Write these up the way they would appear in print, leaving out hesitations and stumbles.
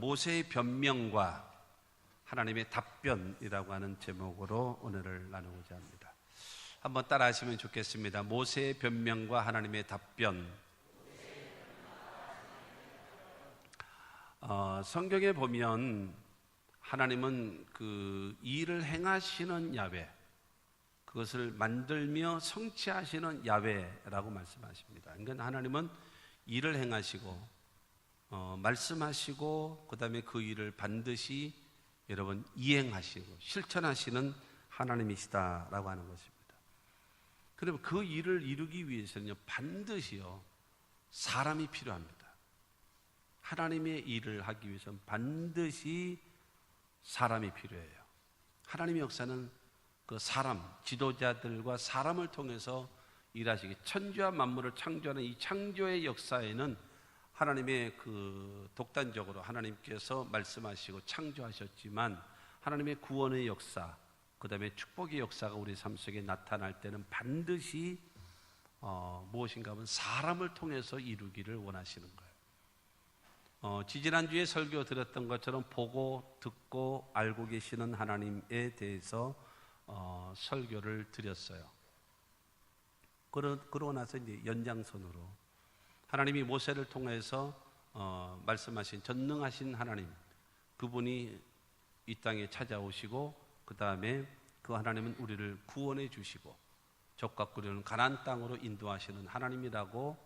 모세의 변명과 하나님의 답변이라고 하는 제목으로 오늘을 나누고자 합니다. 한번 따라 하시면 좋겠습니다. 모세의 변명과 하나님의 답변. 성경에 보면 하나님은 그 일을 행하시는 야훼, 그것을 만들며 성취하시는 야훼라고 말씀하십니다. 그러니까 하나님은 일을 행하시고 말씀하시고 그 다음에 그 일을 반드시 여러분 이행하시고 실천하시는 하나님이시다라고 하는 것입니다. 그러면 그 일을 이루기 위해서는요 반드시요 사람이 필요합니다. 하나님의 일을 하기 위해서는 반드시 사람이 필요해요. 하나님의 역사는 그 사람, 지도자들과 사람을 통해서 일하시기, 천지와 만물을 창조하는 이 창조의 역사에는 하나님의 그 독단적으로 하나님께서 말씀하시고 창조하셨지만 하나님의 구원의 역사, 그 다음에 축복의 역사가 우리 삶 속에 나타날 때는 반드시 무엇인가 하면 사람을 통해서 이루기를 원하시는 거예요. 지지난주에 설교 드렸던 것처럼 보고 듣고 알고 계시는 하나님에 대해서 설교를 드렸어요. 그러고 나서 이제 연장선으로 하나님이 모세를 통해서 말씀하신 전능하신 하나님, 그분이 이 땅에 찾아오시고 그 다음에 그 하나님은 우리를 구원해 주시고 적과 꿀이는 가나안 땅으로 인도하시는 하나님이라고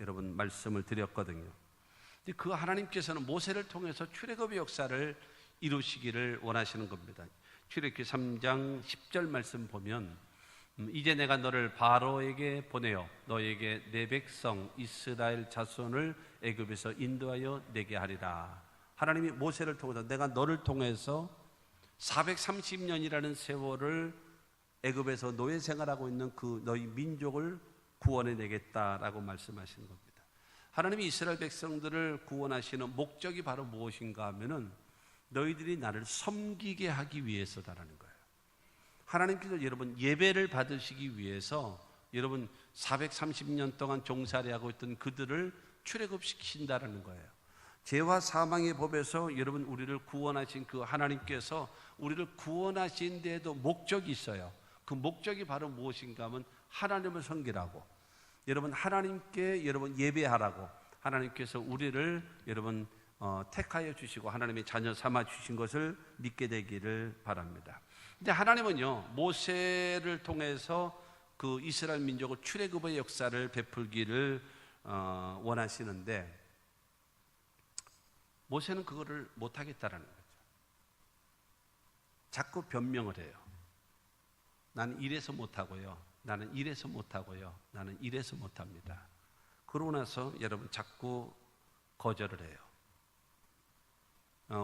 여러분 말씀을 드렸거든요. 근데 그 하나님께서는 모세를 통해서 출애굽의 역사를 이루시기를 원하시는 겁니다. 출애굽기 3장 10절 말씀 보면 이제 내가 너를 바로에게 보내어 너에게 내 백성 이스라엘 자손을 애굽에서 인도하여 내게 하리라. 하나님이 모세를 통해서 내가 너를 통해서 430년이라는 세월을 애굽에서 노예 생활하고 있는 그 너희 민족을 구원해 내겠다라고 말씀하시는 겁니다. 하나님이 이스라엘 백성들을 구원하시는 목적이 바로 무엇인가 하면은 너희들이 나를 섬기게 하기 위해서다라는 거예요. 하나님께서 여러분 예배를 받으시기 위해서 여러분 430년 동안 종살이하고 있던 그들을 출애굽시킨다라는 거예요. 죄와 사망의 법에서 여러분 우리를 구원하신 그 하나님께서 우리를 구원하신 데에도 목적이 있어요. 그 목적이 바로 무엇인가 하면 하나님을 섬기라고, 여러분 하나님께 여러분 예배하라고, 하나님께서 우리를 여러분 택하여 주시고 하나님의 자녀 삼아 주신 것을 믿게 되기를 바랍니다. 근데 하나님은요 모세를 통해서 그 이스라엘 민족을 출애굽의 역사를 베풀기를 원하시는데 모세는 그거를 못하겠다라는 거죠. 자꾸 변명을 해요. 나는 이래서 못하고요, 나는 이래서 못하고요, 나는 이래서 못합니다. 그러고 나서 여러분 자꾸 거절을 해요.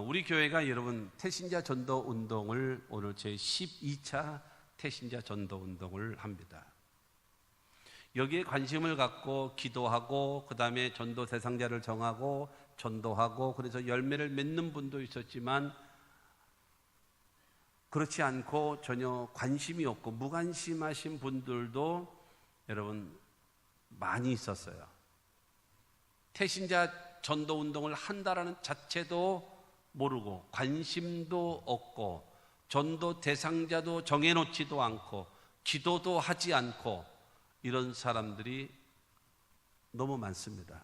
우리 교회가 여러분 태신자 전도 운동을 오늘 제 12차 태신자 전도 운동을 합니다. 여기에 관심을 갖고 기도하고 그 다음에 전도 대상자를 정하고 전도하고 그래서 열매를 맺는 분도 있었지만 그렇지 않고 전혀 관심이 없고 무관심하신 분들도 여러분 많이 있었어요. 태신자 전도 운동을 한다라는 자체도 모르고 관심도 없고 전도 대상자도 정해놓지도 않고 기도도 하지 않고 이런 사람들이 너무 많습니다.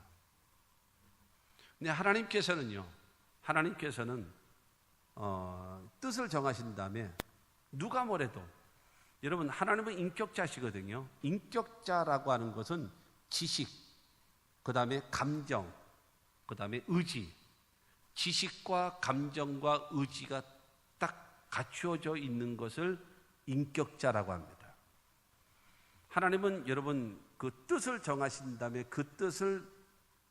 근데 하나님께서는 뜻을 정하신 다음에 누가 뭐래도 여러분 하나님은 인격자시거든요. 인격자라고 하는 것은 지식, 그 다음에 감정, 그 다음에 의지, 지식과 감정과 의지가 딱 갖추어져 있는 것을 인격자라고 합니다. 하나님은 여러분 그 뜻을 정하신 다음에 그 뜻을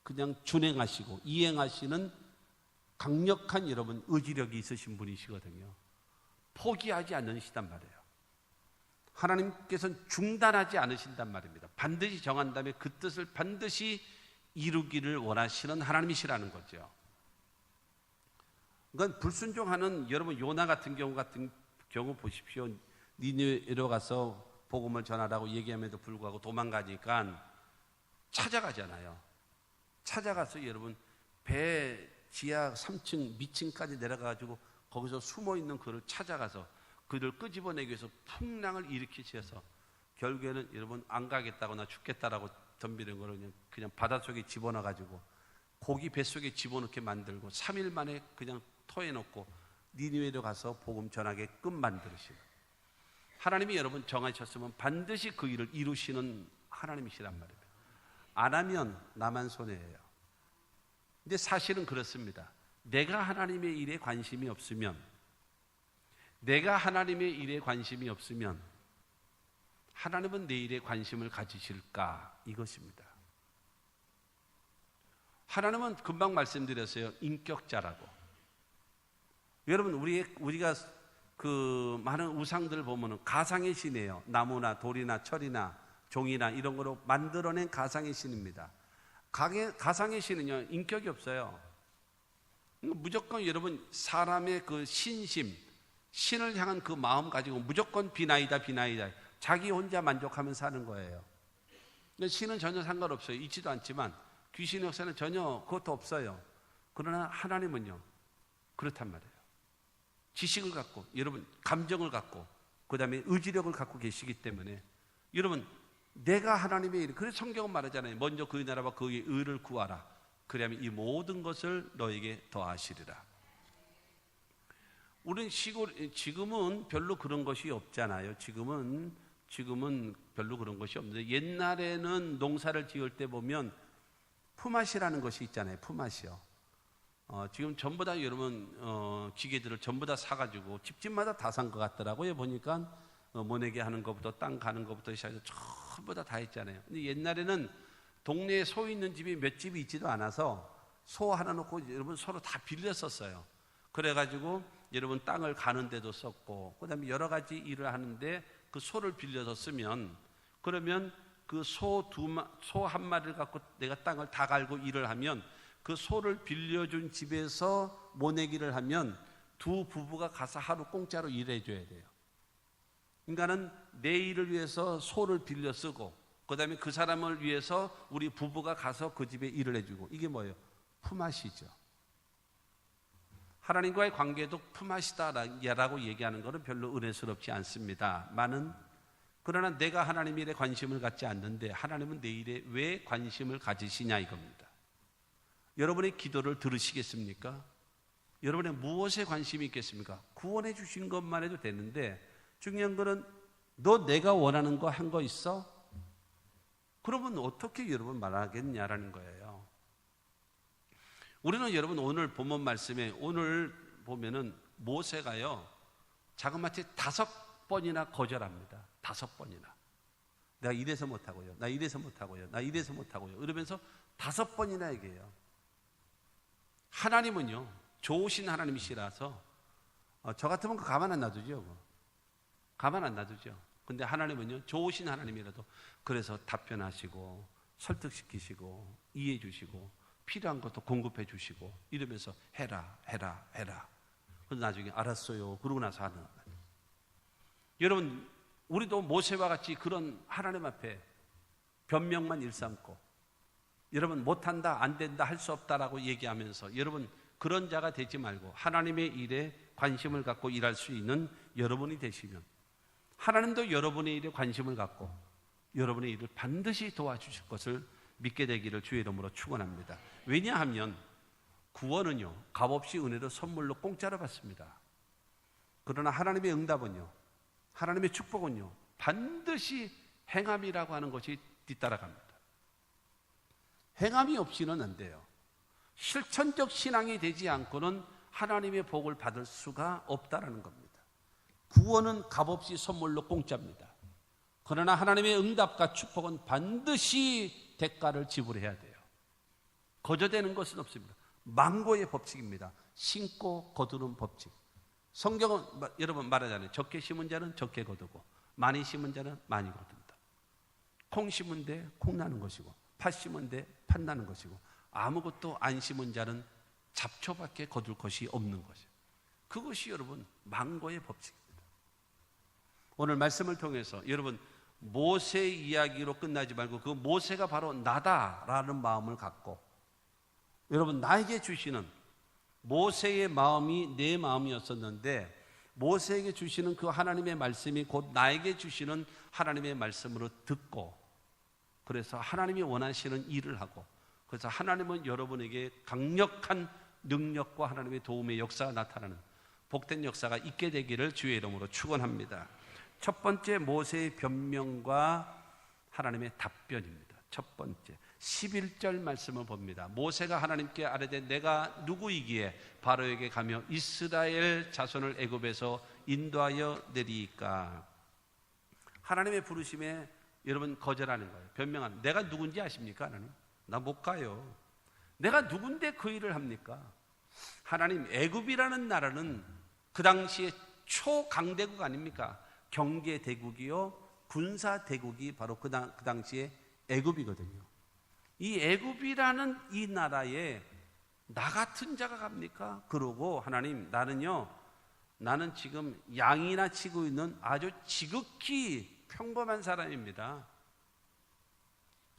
그냥 준행하시고 이행하시는 강력한 여러분 의지력이 있으신 분이시거든요. 포기하지 않으시단 말이에요. 하나님께서는 중단하지 않으신단 말입니다. 반드시 정한 다음에 그 뜻을 반드시 이루기를 원하시는 하나님이시라는 거죠. 그건 불순종하는 여러분 요나 같은 경우 보십시오. 니느웨로 가서 복음을 전하라고 얘기함에도 불구하고 도망가니까 찾아가잖아요. 찾아가서 여러분 배 지하 3층 미층까지 내려가가지고 거기서 숨어있는 그를 찾아가서 그를 끄집어내기 위해서 풍랑을 일으키셔서 결국에는 여러분 안 가겠다거나 죽겠다라고 덤비는 거를 그냥 바닷속에 집어넣어가지고 고기 뱃속에 집어넣게 만들고 3일 만에 그냥 토해놓고 니느웨로 가서 복음 전하게끔 만들으시는, 하나님이 여러분 정하셨으면 반드시 그 일을 이루시는 하나님이시란 말이에요. 안 하면 나만 손해예요. 근데 사실은 그렇습니다. 내가 하나님의 일에 관심이 없으면, 내가 하나님의 일에 관심이 없으면 하나님은 내 일에 관심을 가지실까? 이것입니다. 하나님은 금방 말씀드렸어요. 인격자라고. 여러분 우리가 그 많은 우상들을 보면은 가상의 신이에요. 나무나 돌이나 철이나 종이나 이런 거로 만들어낸 가상의 신입니다. 가상의 신은요 인격이 없어요. 무조건 여러분 사람의 그 신심, 신을 향한 그 마음 가지고 무조건 비나이다 자기 혼자 만족하면 사는 거예요. 신은 전혀 상관없어요. 있지도 않지만 귀신의 역사는 전혀 그것도 없어요. 그러나 하나님은요 그렇단 말이에요. 지식을 갖고, 여러분 감정을 갖고, 그 다음에 의지력을 갖고 계시기 때문에 여러분 내가 하나님의 일, 그래서 성경은 말하잖아요. 먼저 그의 나라와 그의 의를 구하라. 그러면 이 모든 것을 너에게 더하시리라. 우리는 지금은 별로 그런 것이 없잖아요. 지금은 별로 그런 것이 없는데, 옛날에는 농사를 지을 때 보면 품앗이라는 것이 있잖아요. 품앗이요. 지금 전부 다 여러분 기계들을 전부 다 사가지고 집집마다 다 산 것 같더라고요. 보니까 모내기 하는 것부터 땅 가는 것부터 시작해서 전부 다 했잖아요. 근데 옛날에는 동네에 소 있는 집이 몇 집이 있지도 않아서 소 하나 놓고 여러분 서로 다 빌렸었어요. 그래가지고 여러분 땅을 가는 데도 썼고, 그 다음에 여러 가지 일을 하는데 그 소를 빌려서 쓰면, 그러면 그 소 한 마리를 갖고 내가 땅을 다 갈고 일을 하면 그 소를 빌려준 집에서 모내기를 하면 두 부부가 가서 하루 공짜로 일해줘야 돼요. 인간은 내 일을 위해서 소를 빌려 쓰고, 그 다음에 그 사람을 위해서 우리 부부가 가서 그 집에 일을 해주고, 이게 뭐예요? 품앗이죠. 하나님과의 관계도 품앗이다라고 얘기하는 것은 별로 은혜스럽지 않습니다만은, 그러나 내가 하나님 일에 관심을 갖지 않는데 하나님은 내 일에 왜 관심을 가지시냐 이겁니다. 여러분의 기도를 들으시겠습니까? 여러분의 무엇에 관심이 있겠습니까? 구원해 주신 것만 해도 되는데, 중요한 거는 너 내가 원하는 거 한 거 있어? 그러면 어떻게 여러분 말하겠냐라는 거예요. 우리는 여러분 오늘 본문 말씀에, 오늘 보면은 모세가요 자그마치 5번이나 거절합니다. 5번이나. 내가 이래서 못하고요, 나 이래서 못하고요, 나 이래서 못하고요, 이러면서 5번이나 얘기해요. 하나님은요 좋으신 하나님이시라서 저 같으면 그 가만 안 놔두죠. 가만 안 놔두죠. 근데 하나님은요 좋으신 하나님이라도 그래서 답변하시고 설득시키시고 이해해 주시고 필요한 것도 공급해 주시고 이러면서 해라. 그래서 나중에 알았어요 그러고 나서 하는 거예요. 여러분 우리도 모세와 같이 그런 하나님 앞에 변명만 일삼고, 여러분 못한다, 안 된다, 할 수 없다라고 얘기하면서 여러분 그런 자가 되지 말고 하나님의 일에 관심을 갖고 일할 수 있는 여러분이 되시면 하나님도 여러분의 일에 관심을 갖고 여러분의 일을 반드시 도와주실 것을 믿게 되기를 주의 이름으로 축원합니다. 왜냐하면 구원은요 값없이 은혜로 선물로 공짜로 받습니다. 그러나 하나님의 응답은요, 하나님의 축복은요 반드시 행함이라고 하는 것이 뒤따라갑니다. 행함이 없이는 안 돼요. 실천적 신앙이 되지 않고는 하나님의 복을 받을 수가 없다라는 겁니다. 구원은 값없이 선물로 공짜입니다. 그러나 하나님의 응답과 축복은 반드시 대가를 지불해야 돼요. 거저되는 것은 없습니다. 망고의 법칙입니다. 심고 거두는 법칙. 성경은 여러분 말하잖아요. 적게 심은 자는 적게 거두고 많이 심은 자는 많이 거둔다. 콩 심은 데 콩 나는 것이고 팥 심은 데 팥 나는 것이고 아무것도 안 심은 자는 잡초밖에 거둘 것이 없는 것이에요. 그것이 여러분 망고의 법칙입니다. 오늘 말씀을 통해서 여러분 모세 이야기로 끝나지 말고 그 모세가 바로 나다라는 마음을 갖고 여러분 나에게 주시는 모세의 마음이 내 마음이었었는데 모세에게 주시는 그 하나님의 말씀이 곧 나에게 주시는 하나님의 말씀으로 듣고, 그래서 하나님이 원하시는 일을 하고, 그래서 하나님은 여러분에게 강력한 능력과 하나님의 도움의 역사가 나타나는 복된 역사가 있게 되기를 주의 이름으로 축원합니다. 첫 번째, 모세의 변명과 하나님의 답변입니다. 첫 번째 11절 말씀을 봅니다. 모세가 하나님께 아뢰되 내가 누구이기에 바로에게 가며 이스라엘 자손을 애굽에서 인도하여 내리이까. 하나님의 부르심에 여러분 거절하는 거예요. 변명하는. 내가 누군지 아십니까? 하나님, 나 못 가요. 내가 누군데 그 일을 합니까? 하나님, 애굽이라는 나라는 그 당시에 초강대국 아닙니까? 경제대국이요, 군사대국이 바로 그 당시에 애굽이거든요. 이 애굽이라는 이 나라에 나 같은 자가 갑니까? 그러고 하나님, 나는 지금 양이나 치고 있는 아주 지극히 평범한 사람입니다.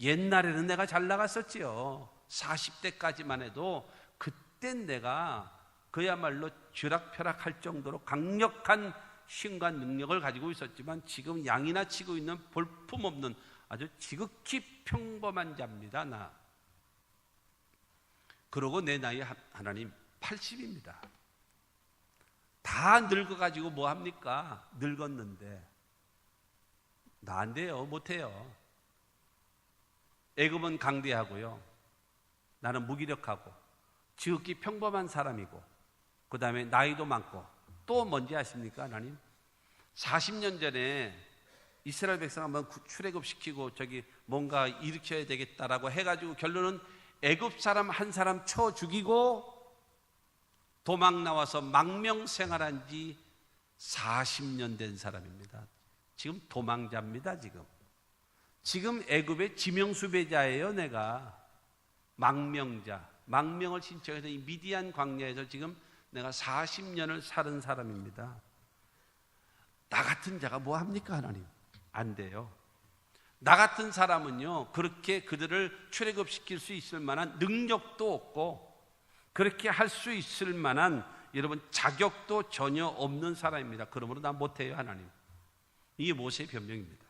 옛날에는 내가 잘 나갔었지요. 40대까지만 해도 그땐 내가 그야말로 쥐락펴락할 정도로 강력한 힘과 능력을 가지고 있었지만 지금 양이나 치고 있는 볼품없는 아주 지극히 평범한 자입니다. 나. 그러고 내 나이 하나님 80입니다. 다 늙어가지고 뭐 합니까? 늙었는데 나 안 돼요. 못해요. 애굽은 강대하고요, 나는 무기력하고 지극히 평범한 사람이고, 그 다음에 나이도 많고, 또 뭔지 아십니까? 하나님, 40년 전에 이스라엘 백성 한번 출애굽시키고 저기 뭔가 일으켜야 되겠다라고 해가지고 결론은 애굽 사람 한 사람 쳐 죽이고 도망 나와서 망명 생활한 지 40년 된 사람입니다. 지금 도망자입니다. 지금 애굽의 지명수배자예요. 내가 망명자, 망명을 신청해서 이 미디안 광야에서 지금 내가 40년을 살은 사람입니다. 나 같은 자가 뭐 합니까? 하나님, 안 돼요. 나 같은 사람은요, 그렇게 그들을 출애굽시킬 수 있을 만한 능력도 없고 그렇게 할 수 있을 만한 여러분 자격도 전혀 없는 사람입니다. 그러므로 나 못해요. 하나님. 이게 모세의 변명입니다.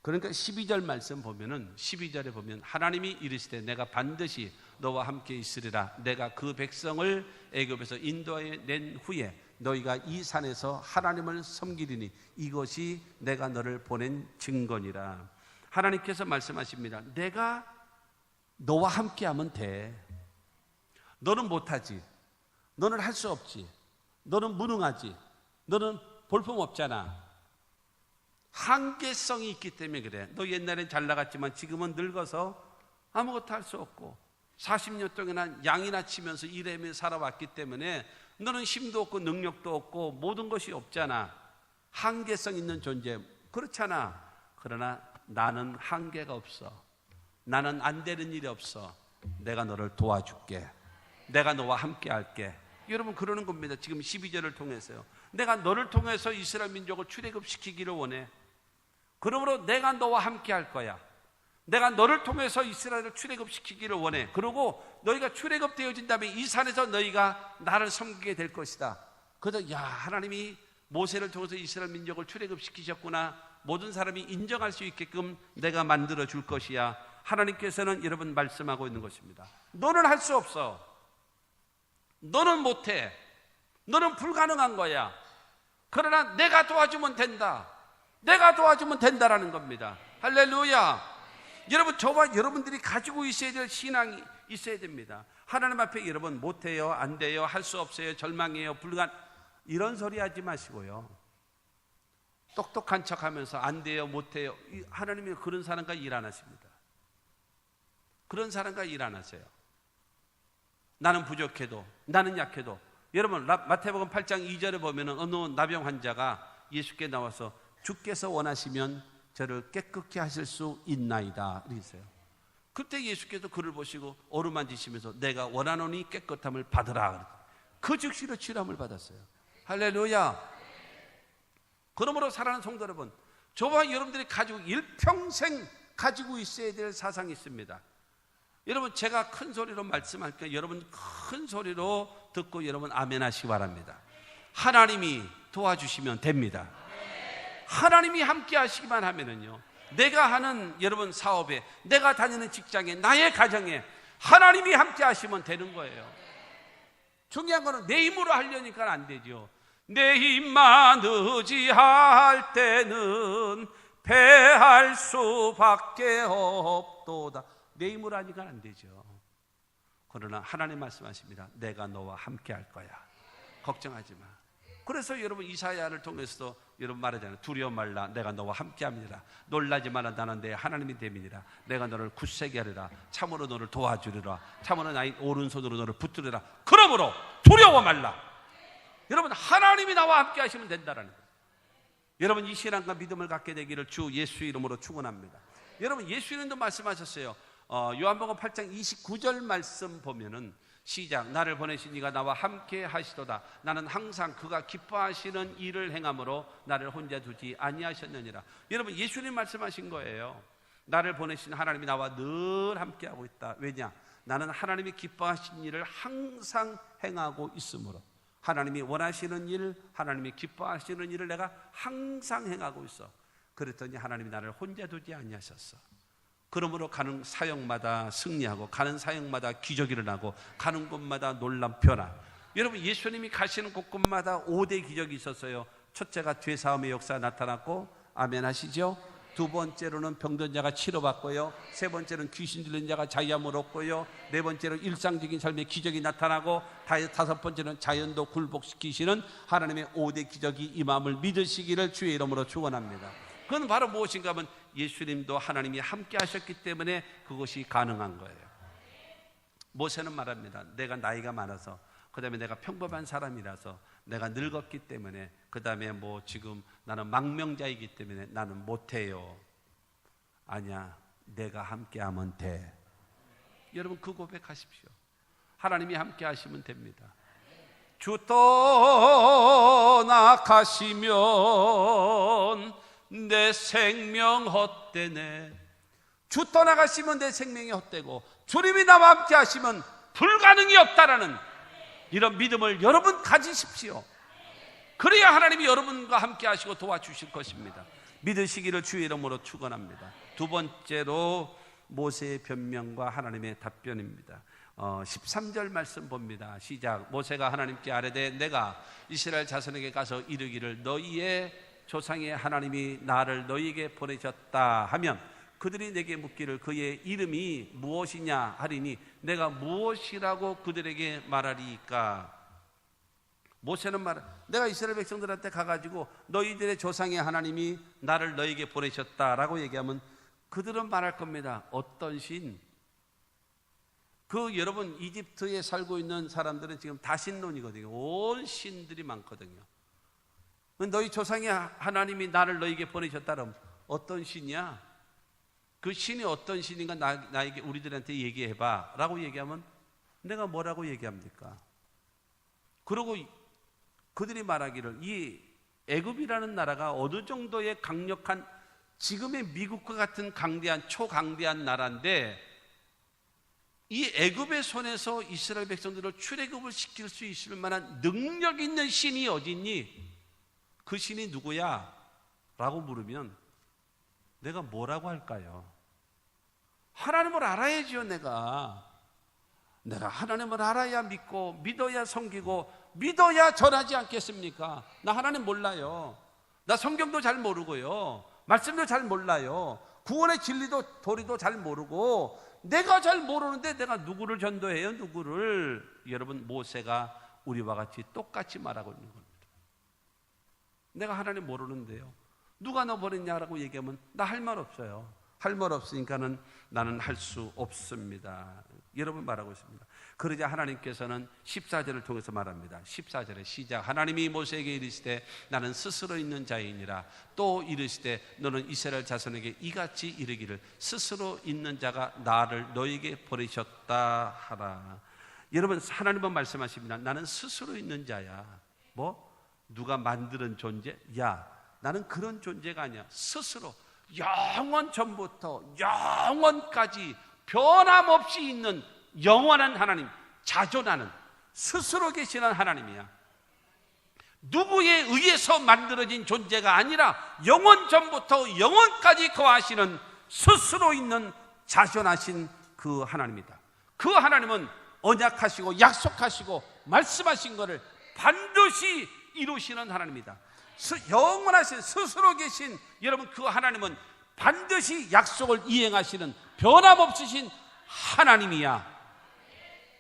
그러니까 12절 말씀 보면은 12절에 보면 하나님이 이르시되 내가 반드시 너와 함께 있으리라. 내가 그 백성을 애굽에서 인도하여 낸 후에 너희가 이 산에서 하나님을 섬기리니 이것이 내가 너를 보낸 증거니라. 하나님께서 말씀하십니다. 내가 너와 함께 하면 돼. 너는 못하지. 너는 할 수 없지. 너는 무능하지. 너는 볼품없잖아. 한계성이 있기 때문에 그래. 너 옛날엔 잘 나갔지만 지금은 늙어서 아무것도 할 수 없고 40년 동안 양이나 치면서 일하며 살아왔기 때문에 너는 힘도 없고 능력도 없고 모든 것이 없잖아. 한계성 있는 존재. 그렇잖아. 그러나 나는 한계가 없어. 나는 안 되는 일이 없어. 내가 너를 도와줄게. 내가 너와 함께 할게. 여러분 그러는 겁니다. 지금 12절을 통해서요. 내가 너를 통해서 이스라엘 민족을 출애굽시키기를 원해. 그러므로 내가 너와 함께 할 거야. 내가 너를 통해서 이스라엘을 출애굽시키기를 원해. 그리고 너희가 출애굽되어진 다음에 이 산에서 너희가 나를 섬기게 될 것이다. 그래서 야, 하나님이 모세를 통해서 이스라엘 민족을 출애굽시키셨구나. 모든 사람이 인정할 수 있게끔 내가 만들어 줄 것이야. 하나님께서는 여러분 말씀하고 있는 것입니다. 너는 할 수 없어. 너는 못해. 너는 불가능한 거야. 그러나 내가 도와주면 된다. 내가 도와주면 된다라는 겁니다. 할렐루야. 여러분, 저와 여러분들이 가지고 있어야 될 신앙이 있어야 됩니다. 하나님 앞에 여러분 못해요, 안 돼요, 할 수 없어요, 절망해요, 이런 소리 하지 마시고요. 똑똑한 척하면서 안 돼요, 못해요. 하나님이 그런 사람과 일 안 하십니다. 그런 사람과 일 안 하세요. 나는 부족해도, 나는 약해도. 여러분 마태복음 8장 2절에 보면은 어느 나병 환자가 예수께 나와서 주께서 원하시면 저를 깨끗게 하실 수 있나이다 이랬어요. 그때 예수께서 그를 보시고 어루만지시면서 내가 원하노니 깨끗함을 받으라. 그 즉시로 치료함을 받았어요. 할렐루야. 그러므로 사랑하는 성도 여러분, 저와 여러분들이 가지고 일평생 가지고 있어야 될 사상이 있습니다. 여러분, 제가 큰 소리로 말씀할게요. 여러분 큰 소리로 듣고 여러분 아멘 하시기 바랍니다. 하나님이 도와주시면 됩니다. 하나님이 함께 하시기만 하면은요, 내가 하는 여러분 사업에, 내가 다니는 직장에, 나의 가정에 하나님이 함께 하시면 되는 거예요. 중요한 거는 내 힘으로 하려니까 안 되죠. 내 힘만 의지할 때는 패할 수밖에 없도다. 내 힘으로 하니까 안 되죠. 그러나 하나님 말씀하십니다. 내가 너와 함께 할 거야. 걱정하지 마. 그래서 여러분 이사야를 통해서도 여러분 말하잖아요. 두려워 말라. 내가 너와 함께 합니다. 놀라지 마라. 나는 내 하나님이 됨이니라. 내가 너를 굳세게 하리라. 참으로 너를 도와주리라. 참으로 나의 오른손으로 너를 붙들으라. 그러므로 두려워 말라. 여러분, 하나님이 나와 함께 하시면 된다라는 거예요. 여러분, 이 신앙과 믿음을 갖게 되기를 주 예수 이름으로 축원합니다. 여러분, 예수 이름도 말씀하셨어요. 요한복음 8장 29절 말씀 보면은 시작. 나를 보내신 이가 나와 함께 하시도다. 나는 항상 그가 기뻐하시는 일을 행함으로 나를 혼자 두지 아니하셨느니라. 여러분, 예수님 말씀하신 거예요. 나를 보내신 하나님이 나와 늘 함께하고 있다. 왜냐? 나는 하나님이 기뻐하신 일을 항상 행하고 있으므로. 하나님이 원하시는 일, 하나님이 기뻐하시는 일을 내가 항상 행하고 있어. 그랬더니 하나님이 나를 혼자 두지 아니하셨어. 그러므로 가는 사역마다 승리하고, 가는 사역마다 기적이 일어나고, 가는 곳마다 놀란 변화. 여러분, 예수님이 가시는 곳곳마다 5대 기적이 있었어요. 첫째가 되사함의 역사가 나타났고, 아멘 하시죠? 두 번째로는 병든 자가 치료받고요. 세 번째는 귀신 들린 자가 자유함을 얻고요. 네 번째는 일상적인 삶의 기적이 나타나고, 다섯 번째는 자연도 굴복시키시는 하나님의 5대 기적이 임함을 믿으시기를 주의 이름으로 축원합니다. 그건 바로 무엇인가 하면 예수님도 하나님이 함께 하셨기 때문에 그것이 가능한 거예요. 모세는 말합니다. 내가 나이가 많아서, 그 다음에 내가 평범한 사람이라서, 내가 늙었기 때문에, 그 다음에 뭐 지금 나는 망명자이기 때문에 나는 못해요. 아니야, 내가 함께 하면 돼. 여러분, 그 고백하십시오. 하나님이 함께 하시면 됩니다. 주 떠나가시면 내 생명 헛되네. 주 떠나가시면 내 생명이 헛되고, 주님이 나와 함께 하시면 불가능이 없다라는 이런 믿음을 여러분 가지십시오. 그래야 하나님이 여러분과 함께 하시고 도와주실 것입니다. 믿으시기를 주의 이름으로 축원합니다. 두 번째로 모세의 변명과 하나님의 답변입니다. 13절 말씀 봅니다. 시작. 모세가 하나님께 아뢰되 내가 이스라엘 자손에게 가서 이르기를 너희의 조상의 하나님이 나를 너희에게 보내셨다 하면 그들이 내게 묻기를 그의 이름이 무엇이냐 하리니 내가 무엇이라고 그들에게 말하리이까. 모세는 내가 이스라엘 백성들한테 가가지고 너희들의 조상의 하나님이 나를 너희에게 보내셨다라고 얘기하면 그들은 말할 겁니다. 어떤 신? 여러분 이집트에 살고 있는 사람들은 지금 다신론이거든요. 온 신들이 많거든요. 너희 조상의 하나님이 나를 너희에게 보내셨다 그러면 어떤 신이야? 그 신이 어떤 신인가 나에게 우리들한테 얘기해봐 라고 얘기하면 내가 뭐라고 얘기합니까? 그리고 그들이 말하기를 이 애굽이라는 나라가 어느 정도의 강력한 지금의 미국과 같은 강대한 초강대한 나라인데 이 애굽의 손에서 이스라엘 백성들을 출애굽을 시킬 수 있을 만한 능력 있는 신이 어디 있니? 그 신이 누구야? 라고 물으면 내가 뭐라고 할까요? 하나님을 알아야지요. 내가 하나님을 알아야 믿고 믿어야 섬기고 믿어야 전하지 않겠습니까? 나 하나님 몰라요. 나 성경도 잘 모르고요. 말씀도 잘 몰라요. 구원의 진리도 도리도 잘 모르고 내가 잘 모르는데 내가 누구를 전도해요? 누구를? 여러분 모세가 우리와 같이 똑같이 말하고 있는 겁니다. 내가 하나님 모르는데요. 누가 너 보냈냐라고 얘기하면 나 할 말 없어요. 할 말 없으니까는 나는 할 수 없습니다. 여러분 말하고 있습니다. 그러자 하나님께서는 14절을 통해서 말합니다. 14절에 시작. 하나님이 모세에게 이르시되 나는 스스로 있는 자이니라. 또 이르시되 너는 이스라엘 자손에게 이같이 이르기를 스스로 있는 자가 나를 너에게 보내셨다 하라. 여러분 하나님은 말씀하십니다. 나는 스스로 있는 자야. 뭐? 누가 만드는 존재? 야, 나는 그런 존재가 아니야. 스스로 영원 전부터 영원까지 변함없이 있는 영원한 하나님, 자존하는 스스로 계시는 하나님이야. 누구에 의해서 만들어진 존재가 아니라 영원 전부터 영원까지 거하시는 스스로 있는 자존하신 그 하나님이다. 그 하나님은 언약하시고 약속하시고 말씀하신 것을 반드시 이루시는 하나님이다. 영원하신 스스로 계신 여러분, 그 하나님은 반드시 약속을 이행하시는 변함없으신 하나님이야.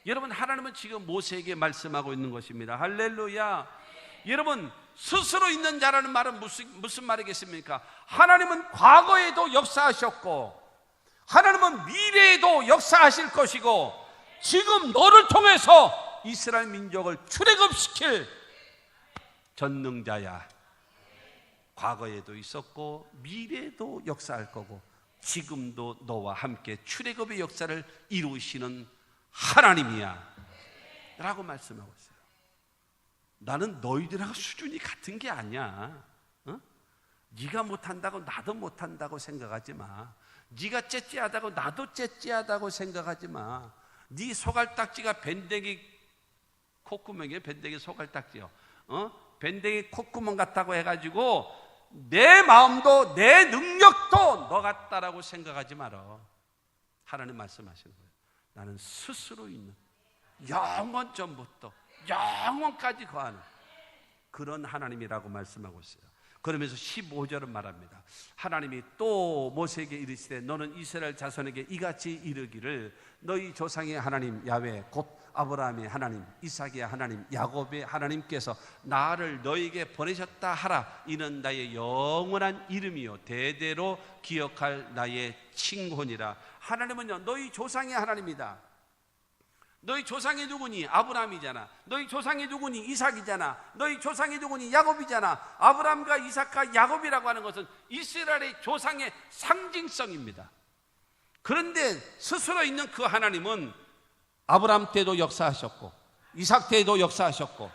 여러분, 하나님은 지금 모세에게 말씀하고 있는 것입니다. 할렐루야. 여러분, 스스로 있는 자라는 말은 무슨 말이겠습니까? 하나님은 과거에도 역사하셨고 하나님은 미래에도 역사하실 것이고 지금 너를 통해서 이스라엘 민족을 출애굽시킬 전능자야. 과거에도 있었고 미래에도 역사할 거고 지금도 너와 함께 출애굽의 역사를 이루시는 하나님이야 라고 말씀하고 있어요. 나는 너희들하고 수준이 같은 게 아니야. 네가 못한다고 나도 못한다고 생각하지 마. 네가 째째하다고 나도 째째하다고 생각하지 마. 네 소갈딱지가 밴댕이 콧구멍이에요. 밴댕이 소갈딱지요. 밴댕이 콧구멍 같다고 해가지고 내 마음도 내 능력도 너 같다라고 생각하지 마라. 하나님 말씀하시는 거예요. 나는 스스로 있는 영원 전부터 영원까지 거하는 그런 하나님이라고 말씀하고 있어요. 그러면서 15절은 말합니다. 하나님이 또 모세에게 이르시되 너는 이스라엘 자손에게 이같이 이르기를 너희 조상의 하나님 야훼 곧 아브라함의 하나님 이삭의 하나님 야곱의 하나님께서 나를 너에게 보내셨다 하라. 이는 나의 영원한 이름이요 대대로 기억할 나의 칭혼이라. 하나님은요 너희 조상의 하나님이다. 너희 조상이 누구니? 아브라함이잖아. 너희 조상이 누구니? 이삭이잖아. 너희 조상이 누구니? 야곱이잖아. 아브라함과 이삭과 야곱이라고 하는 것은 이스라엘의 조상의 상징성입니다. 그런데 스스로 있는 그 하나님은 아브라함 때도 역사하셨고 이삭 때도 역사하셨고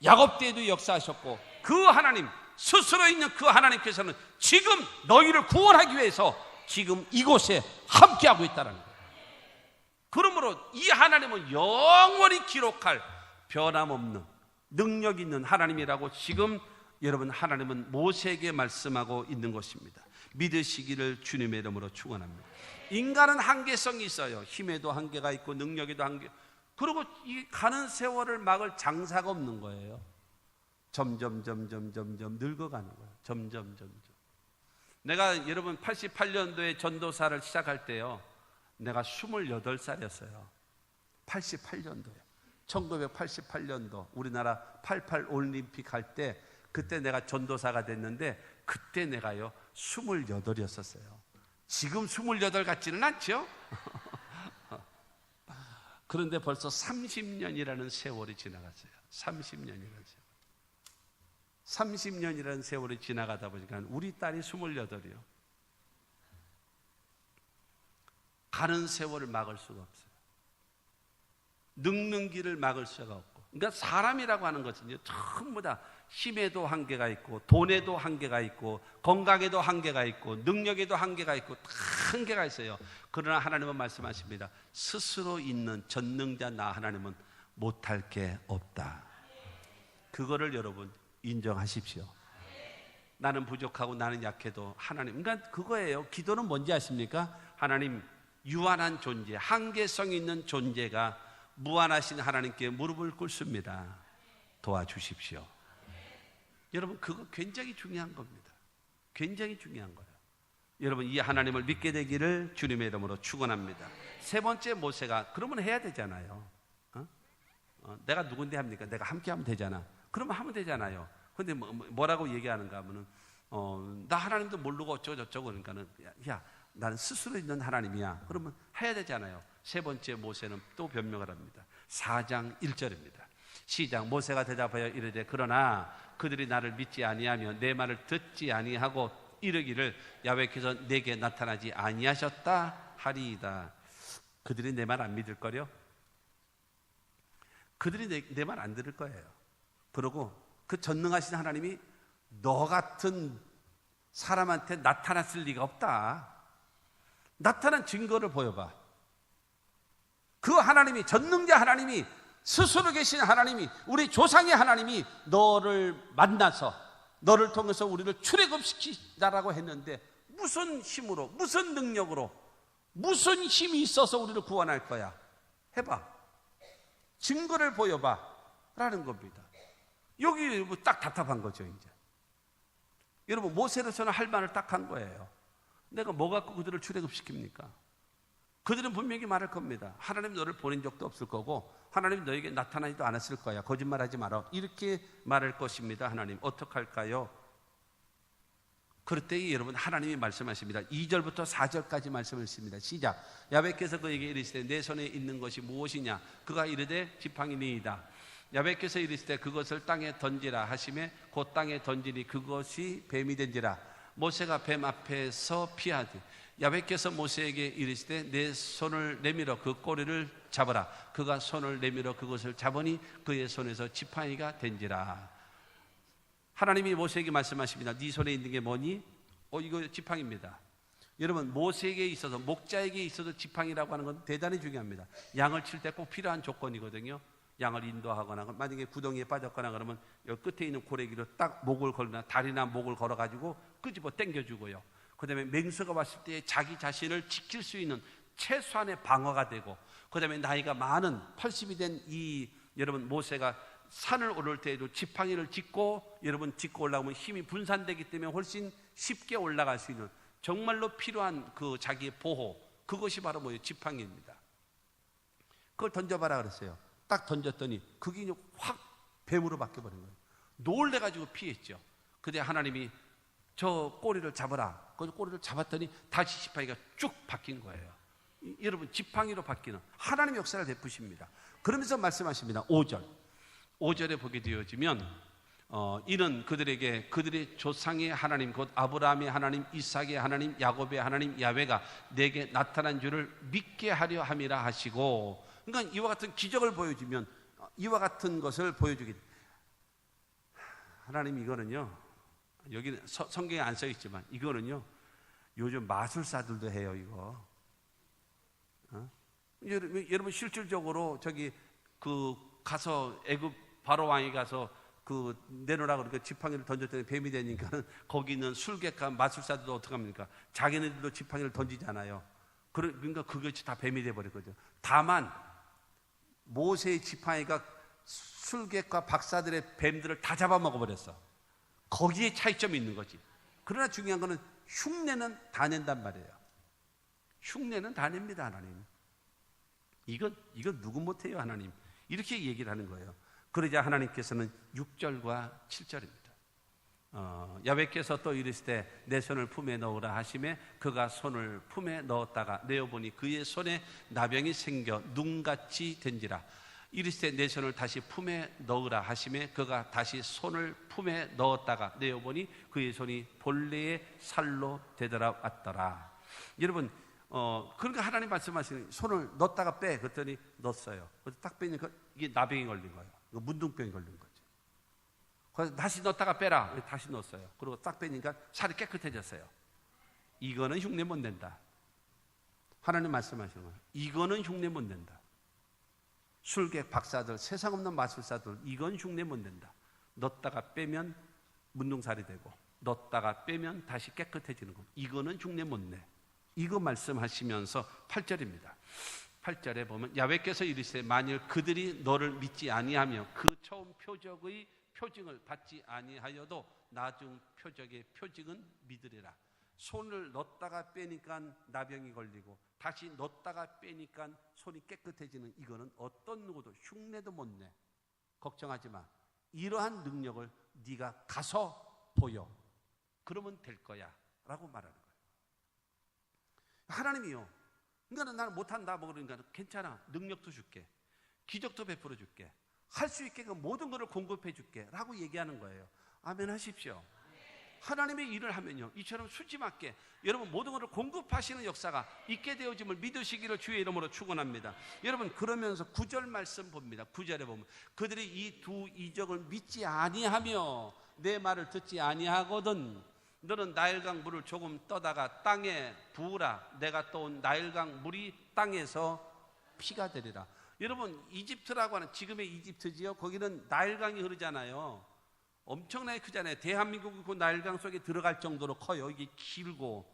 야곱 때도 역사하셨고 그 하나님, 스스로 있는 그 하나님께서는 지금 너희를 구원하기 위해서 지금 이곳에 함께하고 있다는 거예요. 그러므로 이 하나님은 영원히 기록할 변함없는 능력 있는 하나님이라고 지금 여러분 하나님은 모세에게 말씀하고 있는 것입니다. 믿으시기를 주님의 이름으로 축원합니다. 인간은 한계성이 있어요. 힘에도 한계가 있고 능력에도 한계. 그리고 이 가는 세월을 막을 장사가 없는 거예요. 점점 늙어가는 거예요. 점점. 내가 여러분 88년도에 전도사를 시작할 때요. 내가 28살이었어요. 88년도에 1988년도 우리나라 88 올림픽 할 때 그때 내가 전도사가 됐는데 그때 내가요 28이었었어요. 지금 28 같지는 않죠? 그런데 벌써 30년이라는 세월이 지나갔어요. 30년이라는 세월이 지나가다 보니까 우리 딸이 28이요. 가는 세월을 막을 수가 없어요. 늙는 길을 막을 수가 없고. 그러니까 사람이라고 하는 것은 전부 다 힘에도 한계가 있고 돈에도 한계가 있고 건강에도 한계가 있고 능력에도 한계가 있고 다 한계가 있어요. 그러나 하나님은 말씀하십니다. 스스로 있는 전능자 나 하나님은 못할 게 없다. 그거를 여러분 인정하십시오. 나는 부족하고 나는 약해도 하나님, 그러니까 그거예요. 기도는 뭔지 아십니까? 하나님, 유한한 존재, 한계성 있는 존재가 무한하신 하나님께 무릎을 꿇습니다. 도와주십시오. 여러분, 그거 굉장히 중요한 겁니다. 굉장히 중요한 거예요. 여러분, 이 하나님을 믿게 되기를 주님의 이름으로 축원합니다. 세 번째, 모세가 그러면 해야 되잖아요. 내가 누군데 합니까? 내가 함께 하면 되잖아. 그러면 하면 되잖아요. 근데 뭐라고 얘기하는가 하면은 나 하나님도 모르고 어쩌고 저쩌고 그러니까는 야 나는 스스로 있는 하나님이야. 그러면 해야 되잖아요. 세 번째 모세는 또 변명을 합니다. 4장 1절입니다. 시작. 모세가 대답하여 이르되 그러나 그들이 나를 믿지 아니하며 내 말을 듣지 아니하고 이르기를 야훼께서 내게 나타나지 아니하셨다 하리이다. 그들이 내 말 안 믿을 거려? 그들이 내 말 안 들을 거예요. 그러고 그 전능하신 하나님이 너 같은 사람한테 나타났을 리가 없다. 나타난 증거를 보여봐. 그 하나님이, 전능자 하나님이, 스스로 계신 하나님이, 우리 조상의 하나님이 너를 만나서 너를 통해서 우리를 출애굽시키자라고 했는데 무슨 힘으로, 무슨 능력으로, 무슨 힘이 있어서 우리를 구원할 거야? 해봐. 증거를 보여봐 라는 겁니다. 여기 딱 답답한 거죠. 이제 여러분, 모세로서는 할 말을 딱 한 거예요. 내가 뭐 갖고 그들을 출애굽시킵니까? 그들은 분명히 말할 겁니다. 하나님 너를 보낸 적도 없을 거고 하나님 너에게 나타나지도 않았을 거야. 거짓말하지 마라. 이렇게 말할 것입니다. 하나님 어떡할까요? 그럴 때 여러분, 하나님이 말씀하십니다. 2절부터 4절까지 말씀하십니다. 시작. 야훼께서 그에게 이르시되 내 손에 있는 것이 무엇이냐? 그가 이르되 지팡이니이다. 야훼께서 이르시되 그것을 땅에 던지라 하시매 곧 땅에 던지니 그것이 뱀이 된지라. 모세가 뱀 앞에서 피하되 야훼께서 모세에게 이르시되 내 손을 내밀어 그 꼬리를 잡아라. 그가 손을 내밀어 그것을 잡으니 그의 손에서 지팡이가 된지라. 하나님이 모세에게 말씀하십니다. 네 손에 있는 게 뭐니? 이거 지팡이입니다. 여러분, 모세에게 있어서, 목자에게 있어서 지팡이라고 하는 건 대단히 중요합니다. 양을 칠 때 꼭 필요한 조건이거든요. 양을 인도하거나 만약에 구덩이에 빠졌거나 그러면 여기 끝에 있는 고래기로 딱 목을 걸거나 다리나 목을 걸어가지고 끄집어 당겨주고요. 그 다음에 맹수가 왔을 때 자기 자신을 지킬 수 있는 최소한의 방어가 되고, 그 다음에 나이가 많은 80이 된 이 여러분 모세가 산을 오를 때에도 지팡이를 짚고 여러분 짚고 올라오면 힘이 분산되기 때문에 훨씬 쉽게 올라갈 수 있는 정말로 필요한 그 자기의 보호, 그것이 바로 뭐예요? 지팡이입니다. 그걸 던져봐라 그랬어요. 딱 던졌더니 그게 확 뱀으로 바뀌어버린 거예요. 놀래가지고 피했죠. 근데 하나님이 저 꼬리를 잡아라. 그 꼬리를 잡았더니 다시 지팡이가 쭉 바뀐 거예요. 여러분, 지팡이로 바뀌는 하나님의 역사를 베푸십니다. 그러면서 말씀하십니다. 5절에 보게 되어지면 이는 그들에게 그들의 조상의 하나님 곧 아브라함의 하나님, 이삭의 하나님, 야곱의 하나님 야훼가 내게 나타난 줄을 믿게 하려 함이라 하시고, 그러니까 이와 같은 기적을 보여주면 이와 같은 것을 보여주기. 하나님, 이거는요, 여기 성경에 안 써 있지만 이거는요 요즘 마술사들도 해요. 이거 여러분 실질적으로 저기 그 가서 애굽 바로 왕이 가서 그 내놓으라 그러니까 지팡이를 던졌더니 뱀이 되니까는 거기 있는 술객과 마술사들도 어떡합니까? 자기네들도 지팡이를 던지잖아요. 그러니까 그것이 다 뱀이 돼버릴 거죠. 다만 모세의 지팡이가 술객과 박사들의 뱀들을 다 잡아먹어버렸어. 거기에 차이점이 있는 거지. 그러나 중요한 거는 흉내는 다 낸단 말이에요. 흉내는 다 냅니다. 하나님. 이건 누구 못해요. 하나님. 이렇게 얘기를 하는 거예요. 그러자 하나님께서는 6절과 7절입니다. 야훼께서 또 이르시되 내 손을 품에 넣으라 하시매 그가 손을 품에 넣었다가 내어보니 그의 손에 나병이 생겨 눈같이 된지라. 이르시되 내 손을 다시 품에 넣으라 하시매 그가 다시 손을 품에 넣었다가 내어보니 그의 손이 본래의 살로 되돌아왔더라. 여러분, 그러니까 하나님 말씀하시는 손을 넣었다가 빼 그랬더니 넣었어요. 그래서 딱 빼니까 이게 나병이 걸린 거예요. 문둥병이 걸린 거죠. 그래서 다시 넣었다가 빼라. 다시 넣었어요. 그리고 딱 빼니까 살이 깨끗해졌어요. 이거는 흉내 못 낸다. 하나님 말씀하시는 거예요. 이거는 흉내 못 낸다. 술객 박사들, 세상 없는 마술사들, 이건 흉내 못 낸다. 넣었다가 빼면 문둥살이 되고 넣었다가 빼면 다시 깨끗해지는 거. 이거는 흉내 못 내. 이거 말씀하시면서 8절입니다. 8절에 보면 야훼께서 이르시되 만일 그들이 너를 믿지 아니하며 그 처음 표적의 표징을 받지 아니하여도 나중 표적의 표징은 믿으리라. 손을 넣었다가 빼니까 나병이 걸리고 다시 넣었다가 빼니까 손이 깨끗해지는 이거는 어떤 누구도 흉내도 못 내. 걱정하지 마. 이러한 능력을 네가 가서 보여. 그러면 될 거야 라고 말하는 거예요. 하나님이요, 그러니까 나는 못한다 뭐 그러니까 괜찮아. 능력도 줄게. 기적도 베풀어 줄게. 할 수 있게 그 모든 것을 공급해 줄게 라고 얘기하는 거예요. 아멘 하십시오. 하나님의 일을 하면요 이처럼 수지맞게 여러분 모든 것을 공급하시는 역사가 있게 되어짐을 믿으시기를 주의 이름으로 축원합니다. 여러분, 그러면서 9절 말씀 봅니다. 9절에 보면 그들이 이 두 이적을 믿지 아니하며 내 말을 듣지 아니하거든 너는 나일강 물을 조금 떠다가 땅에 부으라. 내가 떠온 나일강 물이 땅에서 피가 되리라. 여러분, 이집트라고 하는 지금의 이집트지요. 거기는 나일강이 흐르잖아요. 엄청나게 크잖아요. 대한민국이 그 나일강 속에 들어갈 정도로 커요. 이게 길고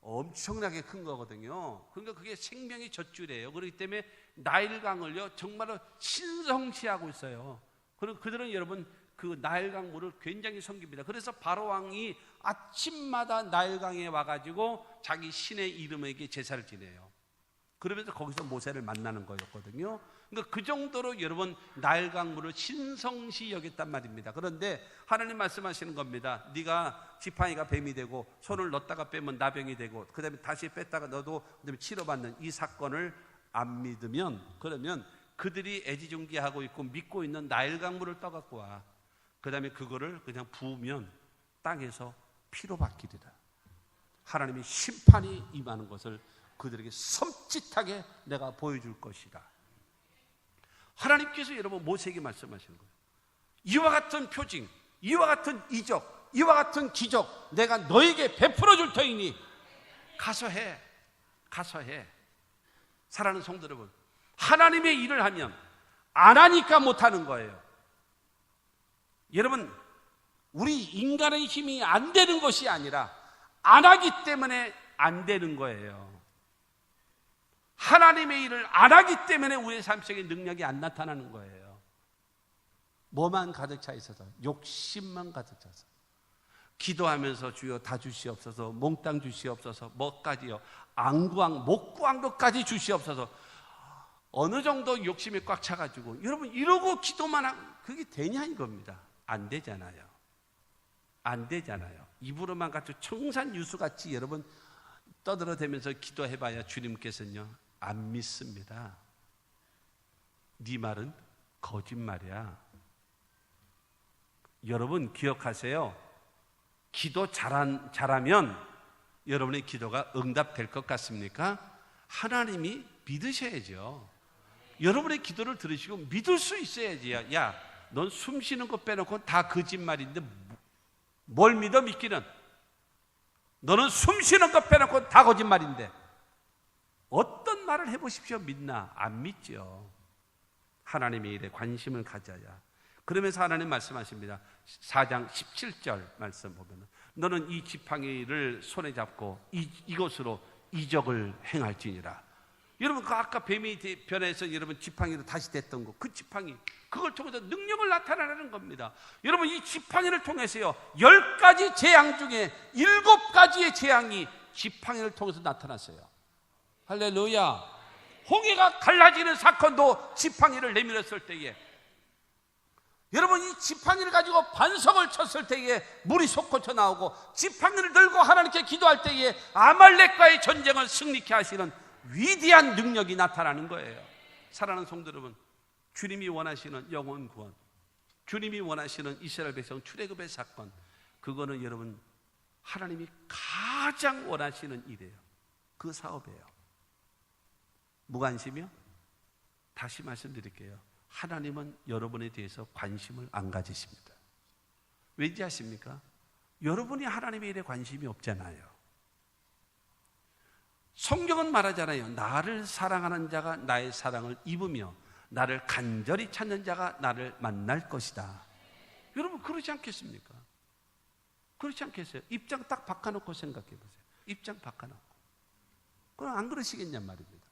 엄청나게 큰 거거든요. 그러니까 그게 생명의 젖줄이에요. 그렇기 때문에 나일강을요 정말로 신성시하고 있어요. 그리고 그들은 여러분 그 나일강 물을 굉장히 섬깁니다. 그래서 바로 왕이 아침마다 나일강에 와가지고 자기 신의 이름에게 제사를 지내요. 그러면서 거기서 모세를 만나는 거였거든요. 그러니까 그 정도로 여러분 나일강 물을 신성시 여겼단 말입니다. 그런데 하나님 말씀하시는 겁니다. 네가 지팡이가 뱀이 되고 손을 넣었다가 빼면 나병이 되고 그 다음에 다시 뺐다가 넣어도 그다음에 치료받는 이 사건을 안 믿으면, 그러면 그들이 애지중지하고 있고 믿고 있는 나일강 물을 떠갖고 와. 그 다음에 그거를 그냥 부으면 땅에서 피로 바뀌리라. 하나님의 심판이 임하는 것을 그들에게 섬찟하게 내가 보여줄 것이다. 하나님께서 여러분 모세에게 말씀하시는 거예요. 이와 같은 표징, 이와 같은 이적, 이와 같은 기적 내가 너에게 베풀어 줄 터이니 가서 해. 가서 해. 사랑하는 성도 여러분, 하나님의 일을 하면 안 하니까 못하는 거예요. 여러분, 우리 인간의 힘이 안 되는 것이 아니라 안 하기 때문에 안 되는 거예요. 하나님의 일을 안 하기 때문에 우리의 삶 속에 능력이 안 나타나는 거예요. 뭐만 가득 차 있어서, 욕심만 가득 차서, 기도하면서 주여 다 주시옵소서, 몽땅 주시옵소서, 뭐까지요, 안 구한 못 구한 것까지 주시옵소서. 어느 정도 욕심이 꽉 차가지고 여러분 이러고 기도만 하면 그게 되냐 이겁니다. 안 되잖아요. 안 되잖아요. 입으로만 갖고 청산유수같이 여러분 떠들어대면서 기도해봐야 주님께서는요 안 믿습니다. 네 말은 거짓말이야. 여러분 기억하세요. 기도 잘하면 여러분의 기도가 응답될 것 같습니까? 하나님이 믿으셔야죠. 여러분의 기도를 들으시고 믿을 수 있어야지. 야, 넌 숨 쉬는 거 빼놓고 다 거짓말인데 뭘 믿어 믿기는? 너는 숨 쉬는 거 빼놓고 다 거짓말인데 어떤 말을 해보십시오. 믿나? 안 믿죠. 하나님의 일에 관심을 가져야. 그러면서 하나님 말씀하십니다. 4장 17절 말씀 보면 너는 이 지팡이를 손에 잡고 이것으로 이적을 행할지니라. 여러분 그 아까 뱀이 변해서 여러분 지팡이로 다시 됐던 거, 그 지팡이 그걸 통해서 능력을 나타내는 겁니다. 여러분 이 지팡이를 통해서요 10가지 재앙 중에 7가지의 재앙이 지팡이를 통해서 나타났어요. 할렐루야. 홍해가 갈라지는 사건도 지팡이를 내밀었을 때에, 여러분 이 지팡이를 가지고 반석을 쳤을 때에 물이 솟구쳐 나오고, 지팡이를 들고 하나님께 기도할 때에 아말렉과의 전쟁을 승리케 하시는 위대한 능력이 나타나는 거예요. 사랑하는 성도 여러분, 주님이 원하시는 영혼 구원, 주님이 원하시는 이스라엘 백성 출애굽의 사건, 그거는 여러분 하나님이 가장 원하시는 일이에요. 그 사업이에요. 무관심이요? 다시 말씀드릴게요. 하나님은 여러분에 대해서 관심을 안 가지십니다. 왠지 아십니까? 여러분이 하나님의 일에 관심이 없잖아요. 성경은 말하잖아요. 나를 사랑하는 자가 나의 사랑을 입으며 나를 간절히 찾는 자가 나를 만날 것이다. 여러분 그러지 않겠습니까? 그렇지 않겠어요? 입장 딱 바꿔놓고 생각해 보세요. 입장 바꿔놓고. 그럼 안 그러시겠냔 말입니다.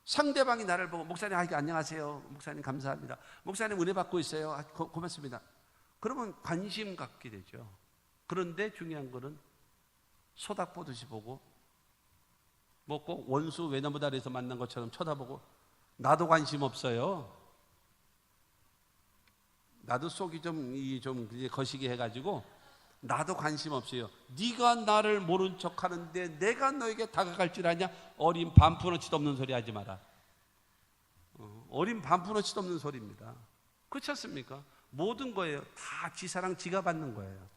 상대방이 나를 보고 목사님 안녕하세요. 목사님 감사합니다. 목사님 은혜 받고 있어요. 고맙습니다. 그러면 관심 갖게 되죠. 그런데 중요한 거는 소닥 보듯이 보고, 뭐 꼭 원수 외나무 다리에서 만난 것처럼 쳐다보고, 나도 관심 없어요. 나도 속이 좀 거시기 해가지고 나도 관심 없어요. 네가 나를 모른 척하는데 내가 너에게 다가갈 줄 아냐? 어린 반푼어치도 없는 소리 하지 마라. 어린 반푼어치도 없는 소리입니다. 그렇지 않습니까? 모든 거예요. 다 지 사랑 지가 받는 거예요.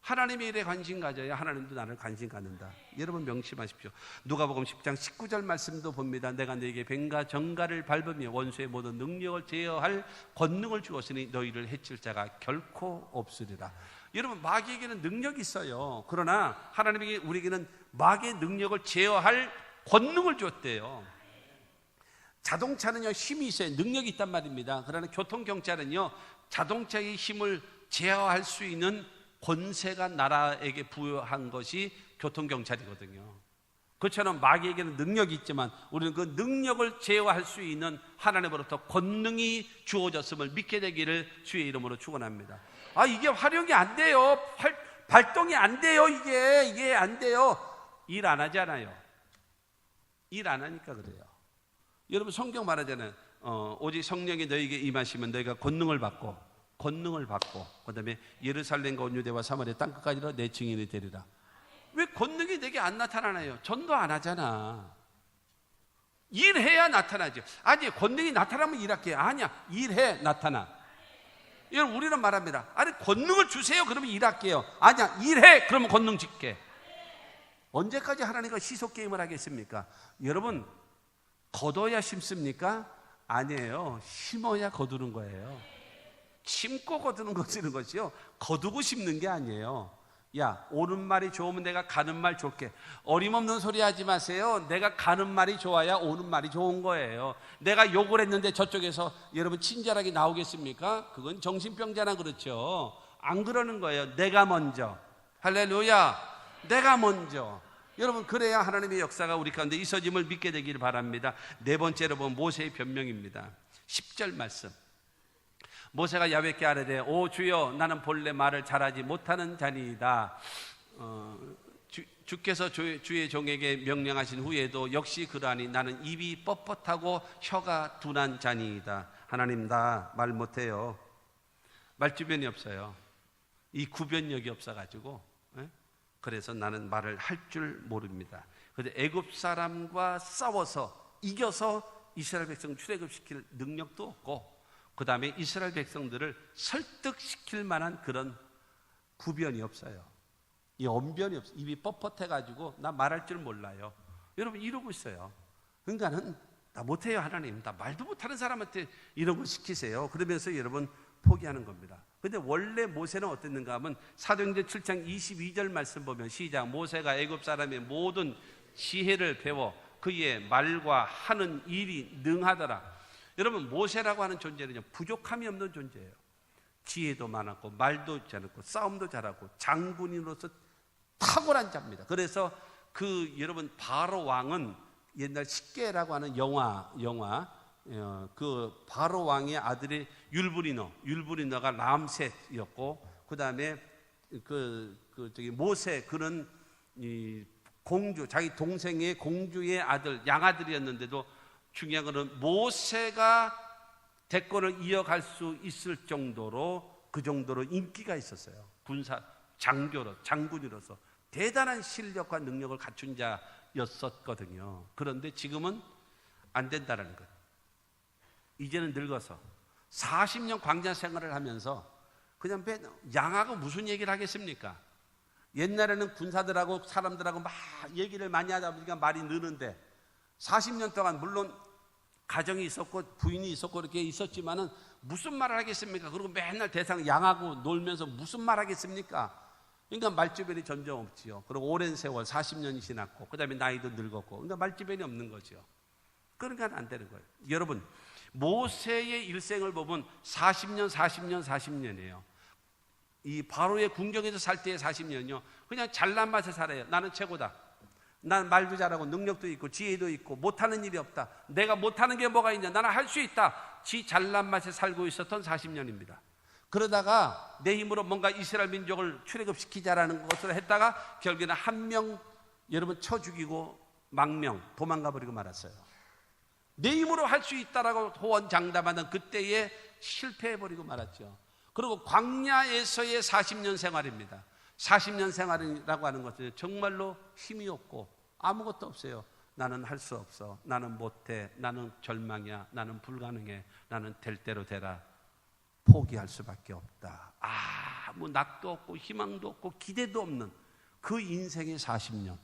하나님의 일에 관심 가져야 하나님도 나를 관심 갖는다. 여러분 명심하십시오. 누가복음 10장 19절 말씀도 봅니다. 내가 너에게 뱀과 정갈을 밟으며 원수의 모든 능력을 제어할 권능을 주었으니 너희를 해칠 자가 결코 없으리라. 여러분 마귀에게는 능력이 있어요. 그러나 하나님에게 우리에게는 마귀의 능력을 제어할 권능을 줬대요. 자동차는요 힘이 있어요. 능력이 있단 말입니다. 그러나 교통경찰은요 자동차의 힘을 제어할 수 있는 권세가 나라에게 부여한 것이 교통경찰이거든요. 그처럼 마귀에게는 능력이 있지만 우리는 그 능력을 제어할 수 있는 하나님으로부터 권능이 주어졌음을 믿게 되기를 주의 이름으로 축원합니다. 이게 활용이 안 돼요. 발동이 안 돼요. 이게 안 돼요. 일 안 하잖아요. 일 안 하니까 그래요. 여러분 성경 말하잖아요. 오직 성령이 너에게 임하시면 너희가 권능을 받고 그 다음에 예루살렘과 온 유대와 사마리아 땅끝까지로 내 증인이 되리라. 왜 권능이 내게 안 나타나나요? 전도 안 하잖아. 일해야 나타나죠. 아니 권능이 나타나면 일할게요. 아니야, 일해 나타나. 여러분 우리는 말합니다. 아니 권능을 주세요. 그러면 일할게요. 아니야, 일해. 그러면 권능 줄게. 언제까지 하나님과 시속 게임을 하겠습니까? 여러분 거둬야 심습니까? 아니에요. 심어야 거두는 거예요. 심고 거두는 것이요. 거두고 심는 게 아니에요. 야, 오는 말이 좋으면 내가 가는 말 좋게. 어림없는 소리 하지 마세요. 내가 가는 말이 좋아야 오는 말이 좋은 거예요. 내가 욕을 했는데 저쪽에서 여러분 친절하게 나오겠습니까? 그건 정신병자나 그렇죠. 안 그러는 거예요. 내가 먼저. 할렐루야. 내가 먼저. 여러분 그래야 하나님의 역사가 우리 가운데 있어짐을 믿게 되기를 바랍니다. 네 번째로 보면 모세의 변명입니다. 10절 말씀. 모세가 야훼께 아뢰되 오 주여 나는 본래 말을 잘하지 못하는 자니이다. 주께서 주의 종에게 명령하신 후에도 역시 그러하니 나는 입이 뻣뻣하고 혀가 둔한 자니이다. 하나님 나 말 못해요. 말주변이 없어요. 이 구변력이 없어가지고 그래서 나는 말을 할 줄 모릅니다. 그런데 애굽 사람과 싸워서 이겨서 이스라엘 백성 출애굽시킬 능력도 없고 그 다음에 이스라엘 백성들을 설득시킬 만한 그런 구변이 없어요. 이 언변이 없어요. 입이 뻣뻣해가지고 나 말할 줄 몰라요. 여러분 이러고 있어요. 그러니까는 나 못해요 하나님. 나 말도 못하는 사람한테 이런 거 시키세요. 그러면서 여러분 포기하는 겁니다. 근데 원래 모세는 어땠는가 하면 사도행전 7장 22절 말씀 보면 시작. 모세가 애굽 사람의 모든 지혜를 배워 그의 말과 하는 일이 능하더라. 여러분 모세라고 하는 존재는요 부족함이 없는 존재예요. 지혜도 많았고 말도 잘했고 싸움도 잘하고 장군인으로서 탁월한 자입니다. 그래서 그 여러분 바로 왕은 옛날 십계라고 하는 영화 그 바로 왕의 아들이 율브리너가 람셋이었고 그 다음에 저기 모세 그는 이 공주 자기 동생의 공주의 아들 양아들이었는데도 중요한 것은 모세가 대권을 이어갈 수 있을 정도로 그 정도로 인기가 있었어요. 군사 장군으로서 대단한 실력과 능력을 갖춘 자였었거든요. 그런데 지금은 안 된다는 것. 이제는 늙어서 40년 광야 생활을 하면서 그냥 양하고 무슨 얘기를 하겠습니까? 옛날에는 군사들하고 사람들하고 막 얘기를 많이 하다 보니까 말이 느는데 40년 동안 물론 가정이 있었고 부인이 있었고 이렇게 있었지만은 무슨 말을 하겠습니까? 그리고 맨날 대상 양하고 놀면서 무슨 말 하겠습니까? 그러니까 말주변이 점점 없지요. 그리고 오랜 세월 40년이 지났고 그 다음에 나이도 늙었고 그러니까 말주변이 없는 거죠. 그러니까 안 되는 거예요. 여러분 모세의 일생을 보면 40년이에요. 이 바로의 궁정에서 살 때의 40년이요 그냥 잘난 맛에 살아요. 나는 최고다. 난 말도 잘하고 능력도 있고 지혜도 있고 못하는 일이 없다. 내가 못하는 게 뭐가 있냐. 나는 할 수 있다. 지 잘난 맛에 살고 있었던 40년입니다. 그러다가 내 힘으로 뭔가 이스라엘 민족을 출애굽시키자라는 것으로 했다가 결국에는 한 명 여러분 쳐 죽이고 망명 도망가 버리고 말았어요. 내 힘으로 할 수 있다라고 호언장담하는 그때에 실패해버리고 말았죠. 그리고 광야에서의 40년 생활입니다. 40년 생활이라고 하는 것은 정말로 힘이 없고 아무것도 없어요. 나는 할 수 없어. 나는 못해. 나는 절망이야. 나는 불가능해. 나는 될 대로 되라. 포기할 수밖에 없다. 아무 낙도 없고 희망도 없고 기대도 없는 그 인생의 40년.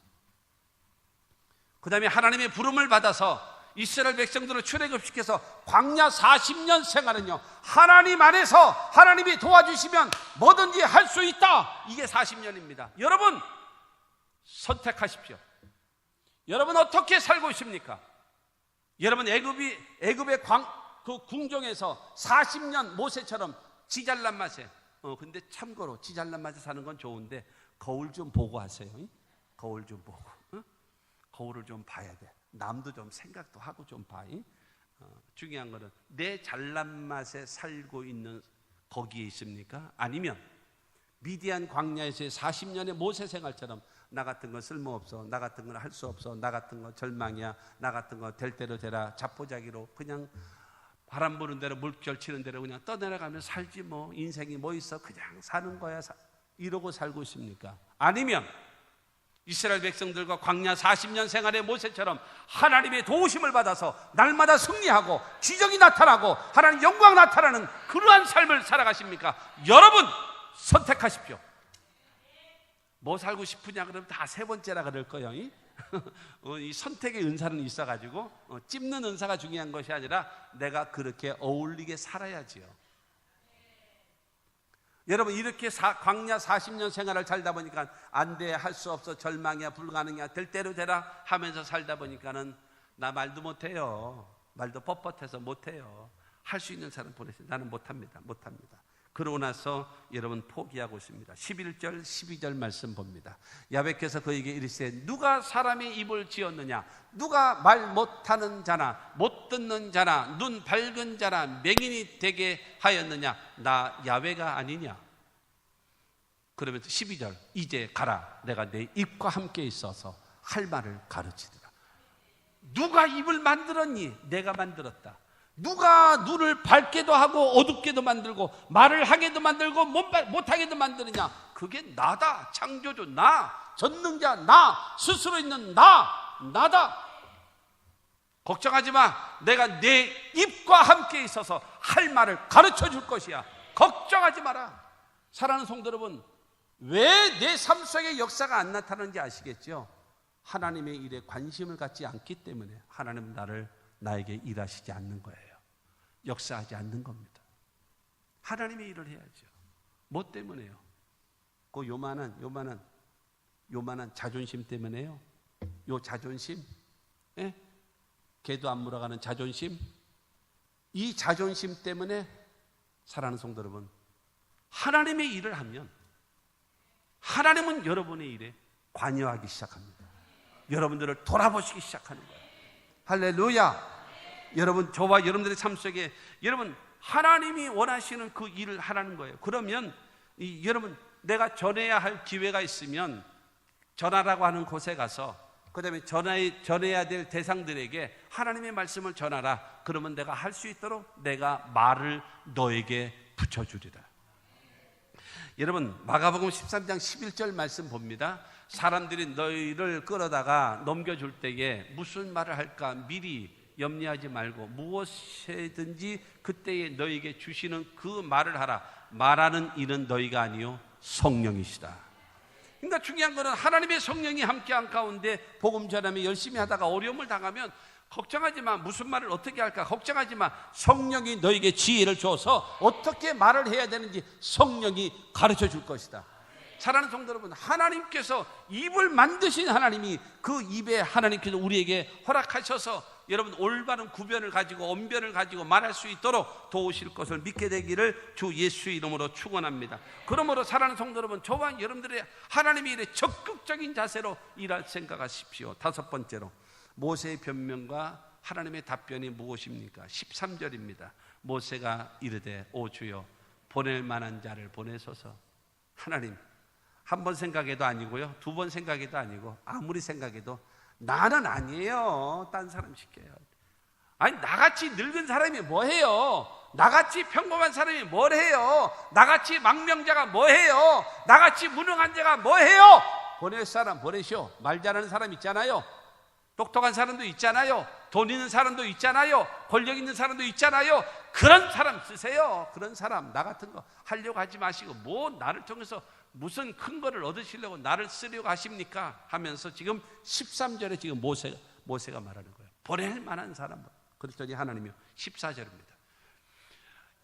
그 다음에 하나님의 부름을 받아서 이스라엘 백성들을 출애굽시켜서 광야 40년 생활은요 하나님 안에서 하나님이 도와주시면 뭐든지 할 수 있다. 이게 40년입니다. 여러분 선택하십시오. 여러분 어떻게 살고 있습니까? 여러분, 애굽의 그 궁정에서 40년 모세처럼 지잘난 맛에, 근데 참고로 지잘난 맛에 사는 건 좋은데 거울 좀 보고 하세요. 거울 좀 보고, 거울을 좀 봐야 돼. 남도 좀 생각도 하고 좀 봐. 중요한 거는 내 잘난 맛에 살고 있는 거기에 있습니까? 아니면 미디안 광야에서의 40년의 모세 생활처럼 나 같은 거 쓸모없어, 나 같은 건 할 수 없어, 나 같은 거 절망이야, 나 같은 거 될 대로 되라, 자포자기로 그냥 바람 부는 대로 물결 치는 대로 그냥 떠내려가면서 살지 뭐, 인생이 뭐 있어, 그냥 사는 거야, 이러고 살고 있습니까? 아니면 이스라엘 백성들과 광야 40년 생활의 모세처럼 하나님의 도우심을 받아서 날마다 승리하고 기적이 나타나고 하나님 영광 나타나는 그러한 삶을 살아가십니까? 여러분 선택하십시오. 뭐 살고 싶으냐 그러면 다 세 번째라 그럴 거예요. 이 선택의 은사는 있어가지고 찝는 은사가 중요한 것이 아니라 내가 그렇게 어울리게 살아야지요. 여러분, 이렇게 광야 40년 생활을 살다 보니까 안 돼, 할 수 없어, 절망이야, 불가능이야, 될 대로 되라 하면서 살다 보니까는 나 말도 못해요. 말도 뻣뻣해서 못해요. 할 수 있는 사람 보내세요. 나는 못합니다. 그러고 나서 여러분 포기하고 있습니다. 11절 12절 말씀 봅니다. 야훼께서 그에게 이르시되 누가 사람의 입을 지었느냐? 누가 말 못하는 자나 못 듣는 자나 눈 밝은 자나 맹인이 되게 하였느냐? 나 야훼가 아니냐? 그러면서 12절 이제 가라. 내가 내 입과 함께 있어서 할 말을 가르치리라. 누가 입을 만들었니? 내가 만들었다. 누가 눈을 밝게도 하고 어둡게도 만들고 말을 하게도 만들고 못하게도 만드느냐? 그게 나다. 창조주 나, 전능자 나, 스스로 있는 나다. 걱정하지 마. 내가 내 입과 함께 있어서 할 말을 가르쳐 줄 것이야. 걱정하지 마라. 사랑하는 성도 여러분, 왜 내 삶 속에 역사가 안 나타나는지 아시겠죠? 하나님의 일에 관심을 갖지 않기 때문에 하나님은 나에게 일하시지 않는 거예요. 역사하지 않는 겁니다. 하나님의 일을 해야죠. 뭐 때문에요? 그 요만한 자존심 때문에요. 요 자존심, 개도 안 물어가는 자존심, 이 자존심 때문에 사랑하는 성도 여러분, 하나님의 일을 하면 하나님은 여러분의 일에 관여하기 시작합니다. 여러분들을 돌아보시기 시작하는 거예요. 할렐루야. 여러분, 저와 여러분들의 삶 속에 여러분 하나님이 원하시는 그 일을 하라는 거예요. 그러면 여러분, 내가 전해야 할 기회가 있으면 전하라고 하는 곳에 가서 그 다음에 전해야 될 대상들에게 하나님의 말씀을 전하라. 그러면 내가 할 수 있도록 내가 말을 너에게 붙여주리라. 여러분, 마가복음 13장 11절 말씀 봅니다. 사람들이 너희를 끌어다가 넘겨줄 때에 무슨 말을 할까 미리 염려하지 말고 무엇이든지 그때에 너희에게 주시는 그 말을 하라. 말하는 이는 너희가 아니요 성령이시다. 그러니까 중요한 것은 하나님의 성령이 함께한 가운데 복음 전하며 열심히 하다가 어려움을 당하면 걱정하지 마. 무슨 말을 어떻게 할까 걱정하지 마. 성령이 너에게 지혜를 줘서 어떻게 말을 해야 되는지 성령이 가르쳐 줄 것이다. 사랑하는 성도 여러분, 하나님께서 입을 만드신 하나님이 그 입에 하나님께서 우리에게 허락하셔서 여러분 올바른 구변을 가지고 언변을 가지고 말할 수 있도록 도우실 것을 믿게 되기를 주 예수의 이름으로 축원합니다. 그러므로 사랑하는 성도 여러분, 저와 여러분들의 하나님의 일에 적극적인 자세로 일할 생각하십시오. 다섯 번째로 모세의 변명과 하나님의 답변이 무엇입니까? 13절입니다. 모세가 이르되 오 주여 보낼 만한 자를 보내소서. 하나님, 한 번 생각해도 아니고요, 두 번 생각해도 아니고 아무리 생각해도 나는 아니에요. 딴 사람 시켜요. 아니, 나같이 늙은 사람이 뭐 해요? 나같이 평범한 사람이 뭘 해요? 나같이 망명자가 뭐 해요? 나같이 무능한 자가 뭐 해요? 보낼 사람 보내시오. 말 잘하는 사람 있잖아요. 똑똑한 사람도 있잖아요. 돈 있는 사람도 있잖아요. 권력 있는 사람도 있잖아요. 그런 사람 쓰세요. 그런 사람, 나 같은 거 하려고 하지 마시고 뭐 나를 통해서 무슨 큰 거를 얻으시려고 나를 쓰려고 하십니까? 하면서 지금 13절에 지금 모세가 말하는 거예요. 보낼 만한 사람. 그랬더니 하나님이요, 14절입니다.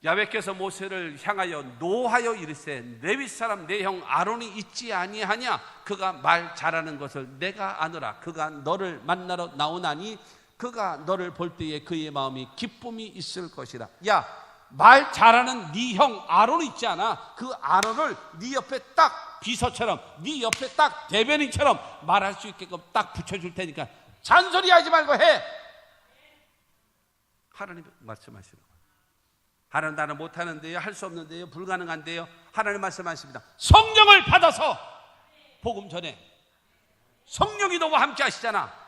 야훼께서 모세를 향하여 노하여 이르세 레위 사람 내 형 아론이 있지 아니하냐? 그가 말 잘하는 것을 내가 아노라. 그가 너를 만나러 나오나니 그가 너를 볼 때에 그의 마음이 기쁨이 있을 것이라. 야, 말 잘하는 네 형 아론 있지 않아? 그 아론을 네 옆에 딱 비서처럼, 네 옆에 딱 대변인처럼 말할 수 있게끔 딱 붙여줄 테니까 잔소리하지 말고 해. 하나님 말씀하시는 거예요. 하나님, 나는 못하는데요, 할 수 없는데요, 불가능한데요. 하나님 말씀하십니다. 성령을 받아서 복음 전해. 성령이 너와 함께 하시잖아.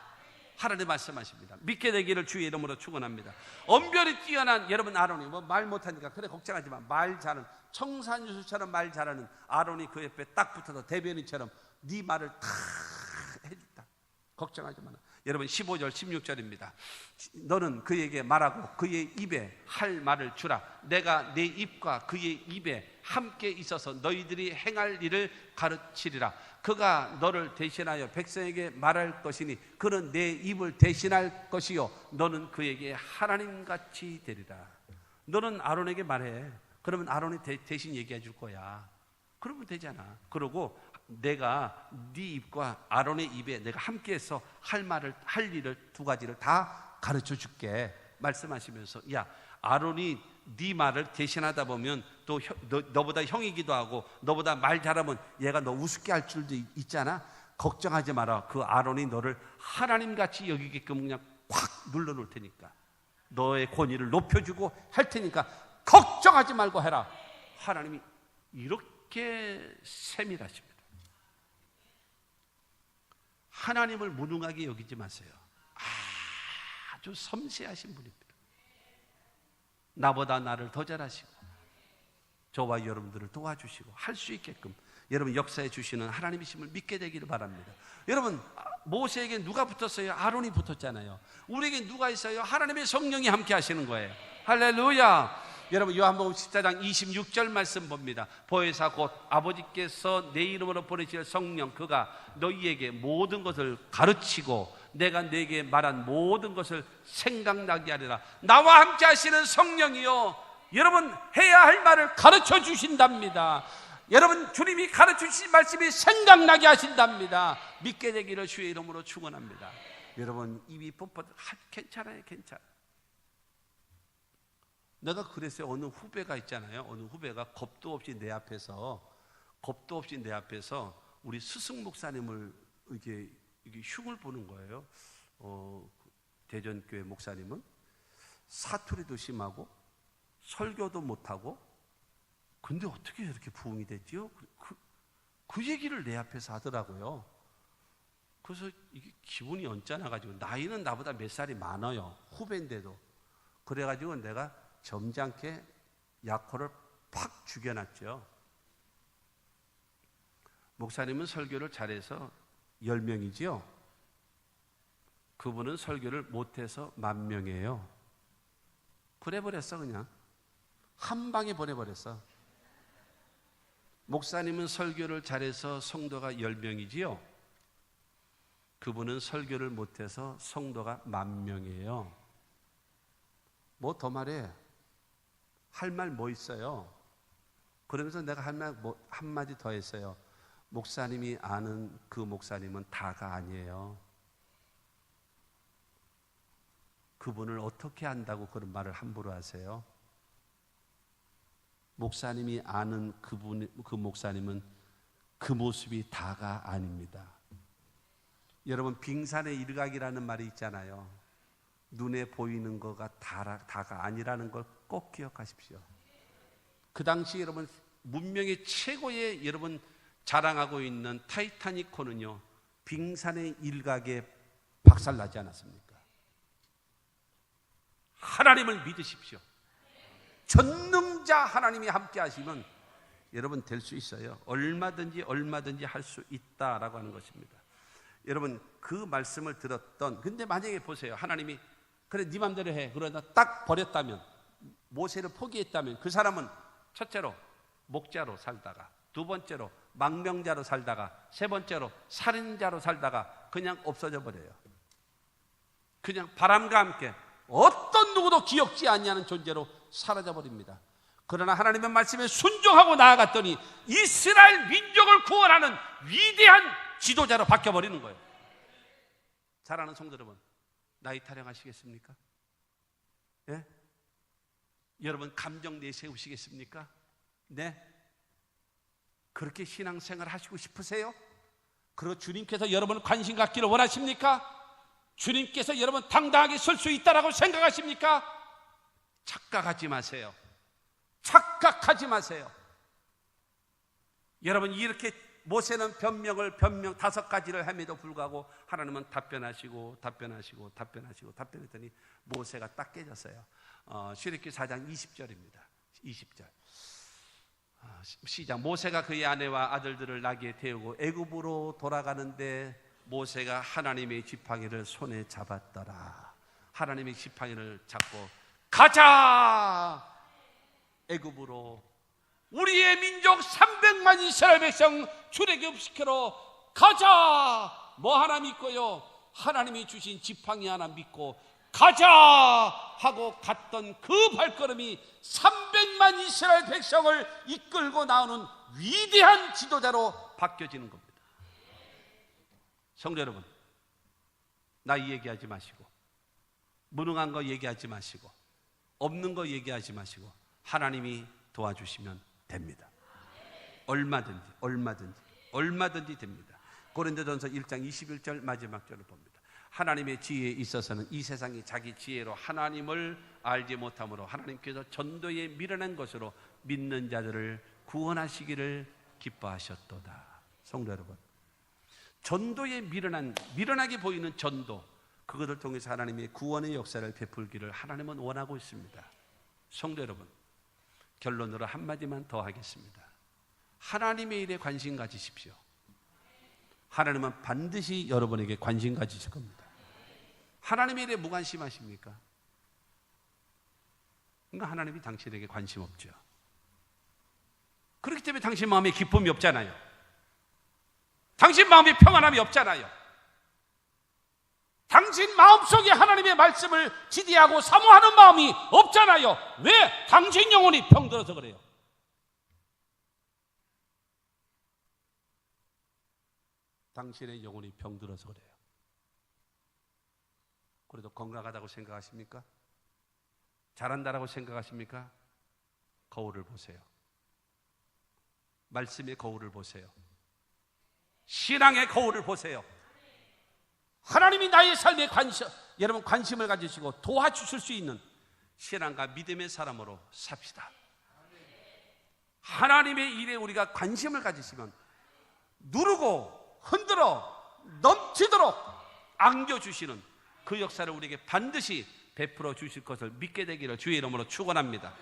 하나님 말씀하십니다. 믿게 되기를 주의 이름으로 축원합니다. 언변이 뛰어난 여러분 아론이 뭐 말 못하니까 그래 걱정하지 마. 말 잘하는 청산유수처럼 말 잘하는 아론이 그 옆에 딱 붙어서 대변인처럼 네 말을 다 해준다. 걱정하지 마. 여러분 15절 16절입니다. 너는 그에게 말하고 그의 입에 할 말을 주라. 내가 내 입과 그의 입에 함께 있어서 너희들이 행할 일을 가르치리라. 그가 너를 대신하여 백성에게 말할 것이니 그는 내 입을 대신할 것이요 너는 그에게 하나님같이 되리라. 너는 아론에게 말해. 그러면 아론이 대신 얘기해 줄 거야. 그러면 되잖아. 그러고 내가 네 입과 아론의 입에 내가 함께해서 할 일을 두 가지를 다 가르쳐 줄게 말씀하시면서, 야, 아론이 네 말을 대신하다 보면 또 너보다 형이기도 하고 너보다 말 잘하면 얘가 너 우습게 할 줄도 있잖아. 걱정하지 마라. 그 아론이 너를 하나님같이 여기게끔 그냥 확 눌러놓을 테니까, 너의 권위를 높여주고 할 테니까 걱정하지 말고 해라. 하나님이 이렇게 세밀하십니다. 하나님을 무능하게 여기지 마세요. 아주 섬세하신 분입니다. 나보다 나를 더 잘하시고 저와 여러분들을 도와주시고 할 수 있게끔 여러분 역사해 주시는 하나님이심을 믿게 되기를 바랍니다. 여러분, 모세에게 누가 붙었어요? 아론이 붙었잖아요. 우리에게 누가 있어요? 하나님의 성령이 함께 하시는 거예요. 할렐루야. 여러분, 요한복음 14장 26절 말씀 봅니다. 보혜사 곧 아버지께서 내 이름으로 보내실 성령, 그가 너희에게 모든 것을 가르치고 내가 네게 말한 모든 것을 생각나게 하리라. 나와 함께 하시는 성령이요, 여러분 해야 할 말을 가르쳐 주신답니다. 여러분, 주님이 가르쳐 주신 말씀이 생각나게 하신답니다. 믿게 되기를 주의 이름으로 축원합니다. 여러분, 입이 뻣뻣, 괜찮아요, 괜찮아. 내가 그랬어요. 어느 후배가 있잖아요. 어느 후배가 겁도 없이 내 앞에서 우리 스승 목사님을 이게 흉을 보는 거예요. 대전교회 목사님은 사투리도 심하고 설교도 못하고, 근데 어떻게 이렇게 부흥이 됐지요? 그 얘기를 내 앞에서 하더라고요. 그래서 이게 기분이 언짢아가지고, 나이는 나보다 몇 살이 많아요. 후배인데도. 그래가지고 내가 점잖게 약호를 팍 죽여놨죠. 목사님은 설교를 잘해서 10명이지요. 그분은 설교를 못해서 10,000명이에요. 그래버렸어. 그냥 한 방에 보내버렸어. 목사님은 설교를 잘해서 성도가 10명이지요. 그분은 설교를 못해서 성도가 10,000명이에요. 뭐 더 말해? 할 말 뭐 있어요? 그러면서 내가 할 말 한마디 더 했어요. 목사님이 아는 그 목사님은 다가 아니에요. 그분을 어떻게 안다고 그런 말을 함부로 하세요? 목사님이 아는 그 목사님은 그 모습이 다가 아닙니다. 여러분, 빙산의 일각이라는 말이 있잖아요. 눈에 보이는 거가 다가 아니라는 걸 꼭 기억하십시오. 그 당시 여러분, 문명의 최고의 여러분 자랑하고 있는 타이타닉호는요, 빙산의 일각에 박살나지 않았습니까? 하나님을 믿으십시오. 전능자 하나님이 함께 하시면 여러분 될 수 있어요. 얼마든지 할 수 있다라고 하는 것입니다. 여러분, 그 말씀을 들었던, 근데 만약에 보세요. 하나님이 그래 네 맘대로 해, 그러다 딱 버렸다면, 모세를 포기했다면, 그 사람은 첫째로 목자로 살다가, 두 번째로 망명자로 살다가, 세 번째로 살인자로 살다가 그냥 없어져 버려요. 그냥 바람과 함께 어떤 누구도 기억지 아니하는 존재로 사라져 버립니다. 그러나 하나님의 말씀에 순종하고 나아갔더니 이스라엘 민족을 구원하는 위대한 지도자로 바뀌어 버리는 거예요. 사랑하는 성도 여러분, 나이 타령하시겠습니까? 예? 여러분 감정 내세우시겠습니까? 네? 그렇게 신앙생활 하시고 싶으세요? 그리고 주님께서 여러분 관심 갖기를 원하십니까? 주님께서 여러분 당당하게 설 수 있다라고 생각하십니까? 착각하지 마세요. 착각하지 마세요. 여러분 이렇게 모세는 변명 5가지를 함에도 불구하고 하나님은 답변하시고 답변했더니 모세가 딱 깨졌어요. 출애굽기 4장 20절입니다. 20절. 시작. 모세가 그의 아내와 아들들을 나귀에 태우고 애굽으로 돌아가는데 모세가 하나님의 지팡이를 손에 잡았더라. 하나님의 지팡이를 잡고 가자! 애굽으로 우리의 민족 300만 이스라엘 백성 출애굽시키러 가자! 뭐 하나 믿고요? 하나님이 주신 지팡이 하나 믿고 가자! 하고 갔던 그 발걸음이 300만 이스라엘 백성을 이끌고 나오는 위대한 지도자로 바뀌어지는 겁니다. 성도 여러분, 나이 얘기하지 마시고 무능한 거 얘기하지 마시고 없는 거 얘기하지 마시고 하나님이 도와주시면 됩니다. 얼마든지 됩니다. 고린도전서 1장 21절 마지막 절을 봅니다. 하나님의 지혜에 있어서는 이 세상이 자기 지혜로 하나님을 알지 못하므로 하나님께서 전도에 미련한 것으로 믿는 자들을 구원하시기를 기뻐하셨도다. 성도 여러분, 전도에 미련하게 보이는 전도, 그것을 통해서 하나님의 구원의 역사를 베풀기를 하나님은 원하고 있습니다. 성도 여러분, 결론으로 한마디만 더 하겠습니다. 하나님의 일에 관심 가지십시오. 하나님은 반드시 여러분에게 관심 가지실 겁니다. 하나님의 일에 무관심하십니까? 그러니까 하나님이 당신에게 관심 없죠. 그렇기 때문에 당신 마음에 기쁨이 없잖아요. 당신 마음에 평안함이 없잖아요. 당신 마음속에 하나님의 말씀을 지대하고 사모하는 마음이 없잖아요. 왜? 당신 영혼이 병들어서 그래요. 당신의 영혼이 병들어서 그래요. 그래도 건강하다고 생각하십니까? 잘한다라고 생각하십니까? 거울을 보세요. 말씀의 거울을 보세요. 신앙의 거울을 보세요. 하나님이 나의 삶에 여러분 관심을 가지시고 도와주실 수 있는 신앙과 믿음의 사람으로 삽시다. 하나님의 일에 우리가 관심을 가지시면 누르고 흔들어 넘치도록 안겨주시는 그 역사를 우리에게 반드시 베풀어 주실 것을 믿게 되기를 주의 이름으로 축원합니다.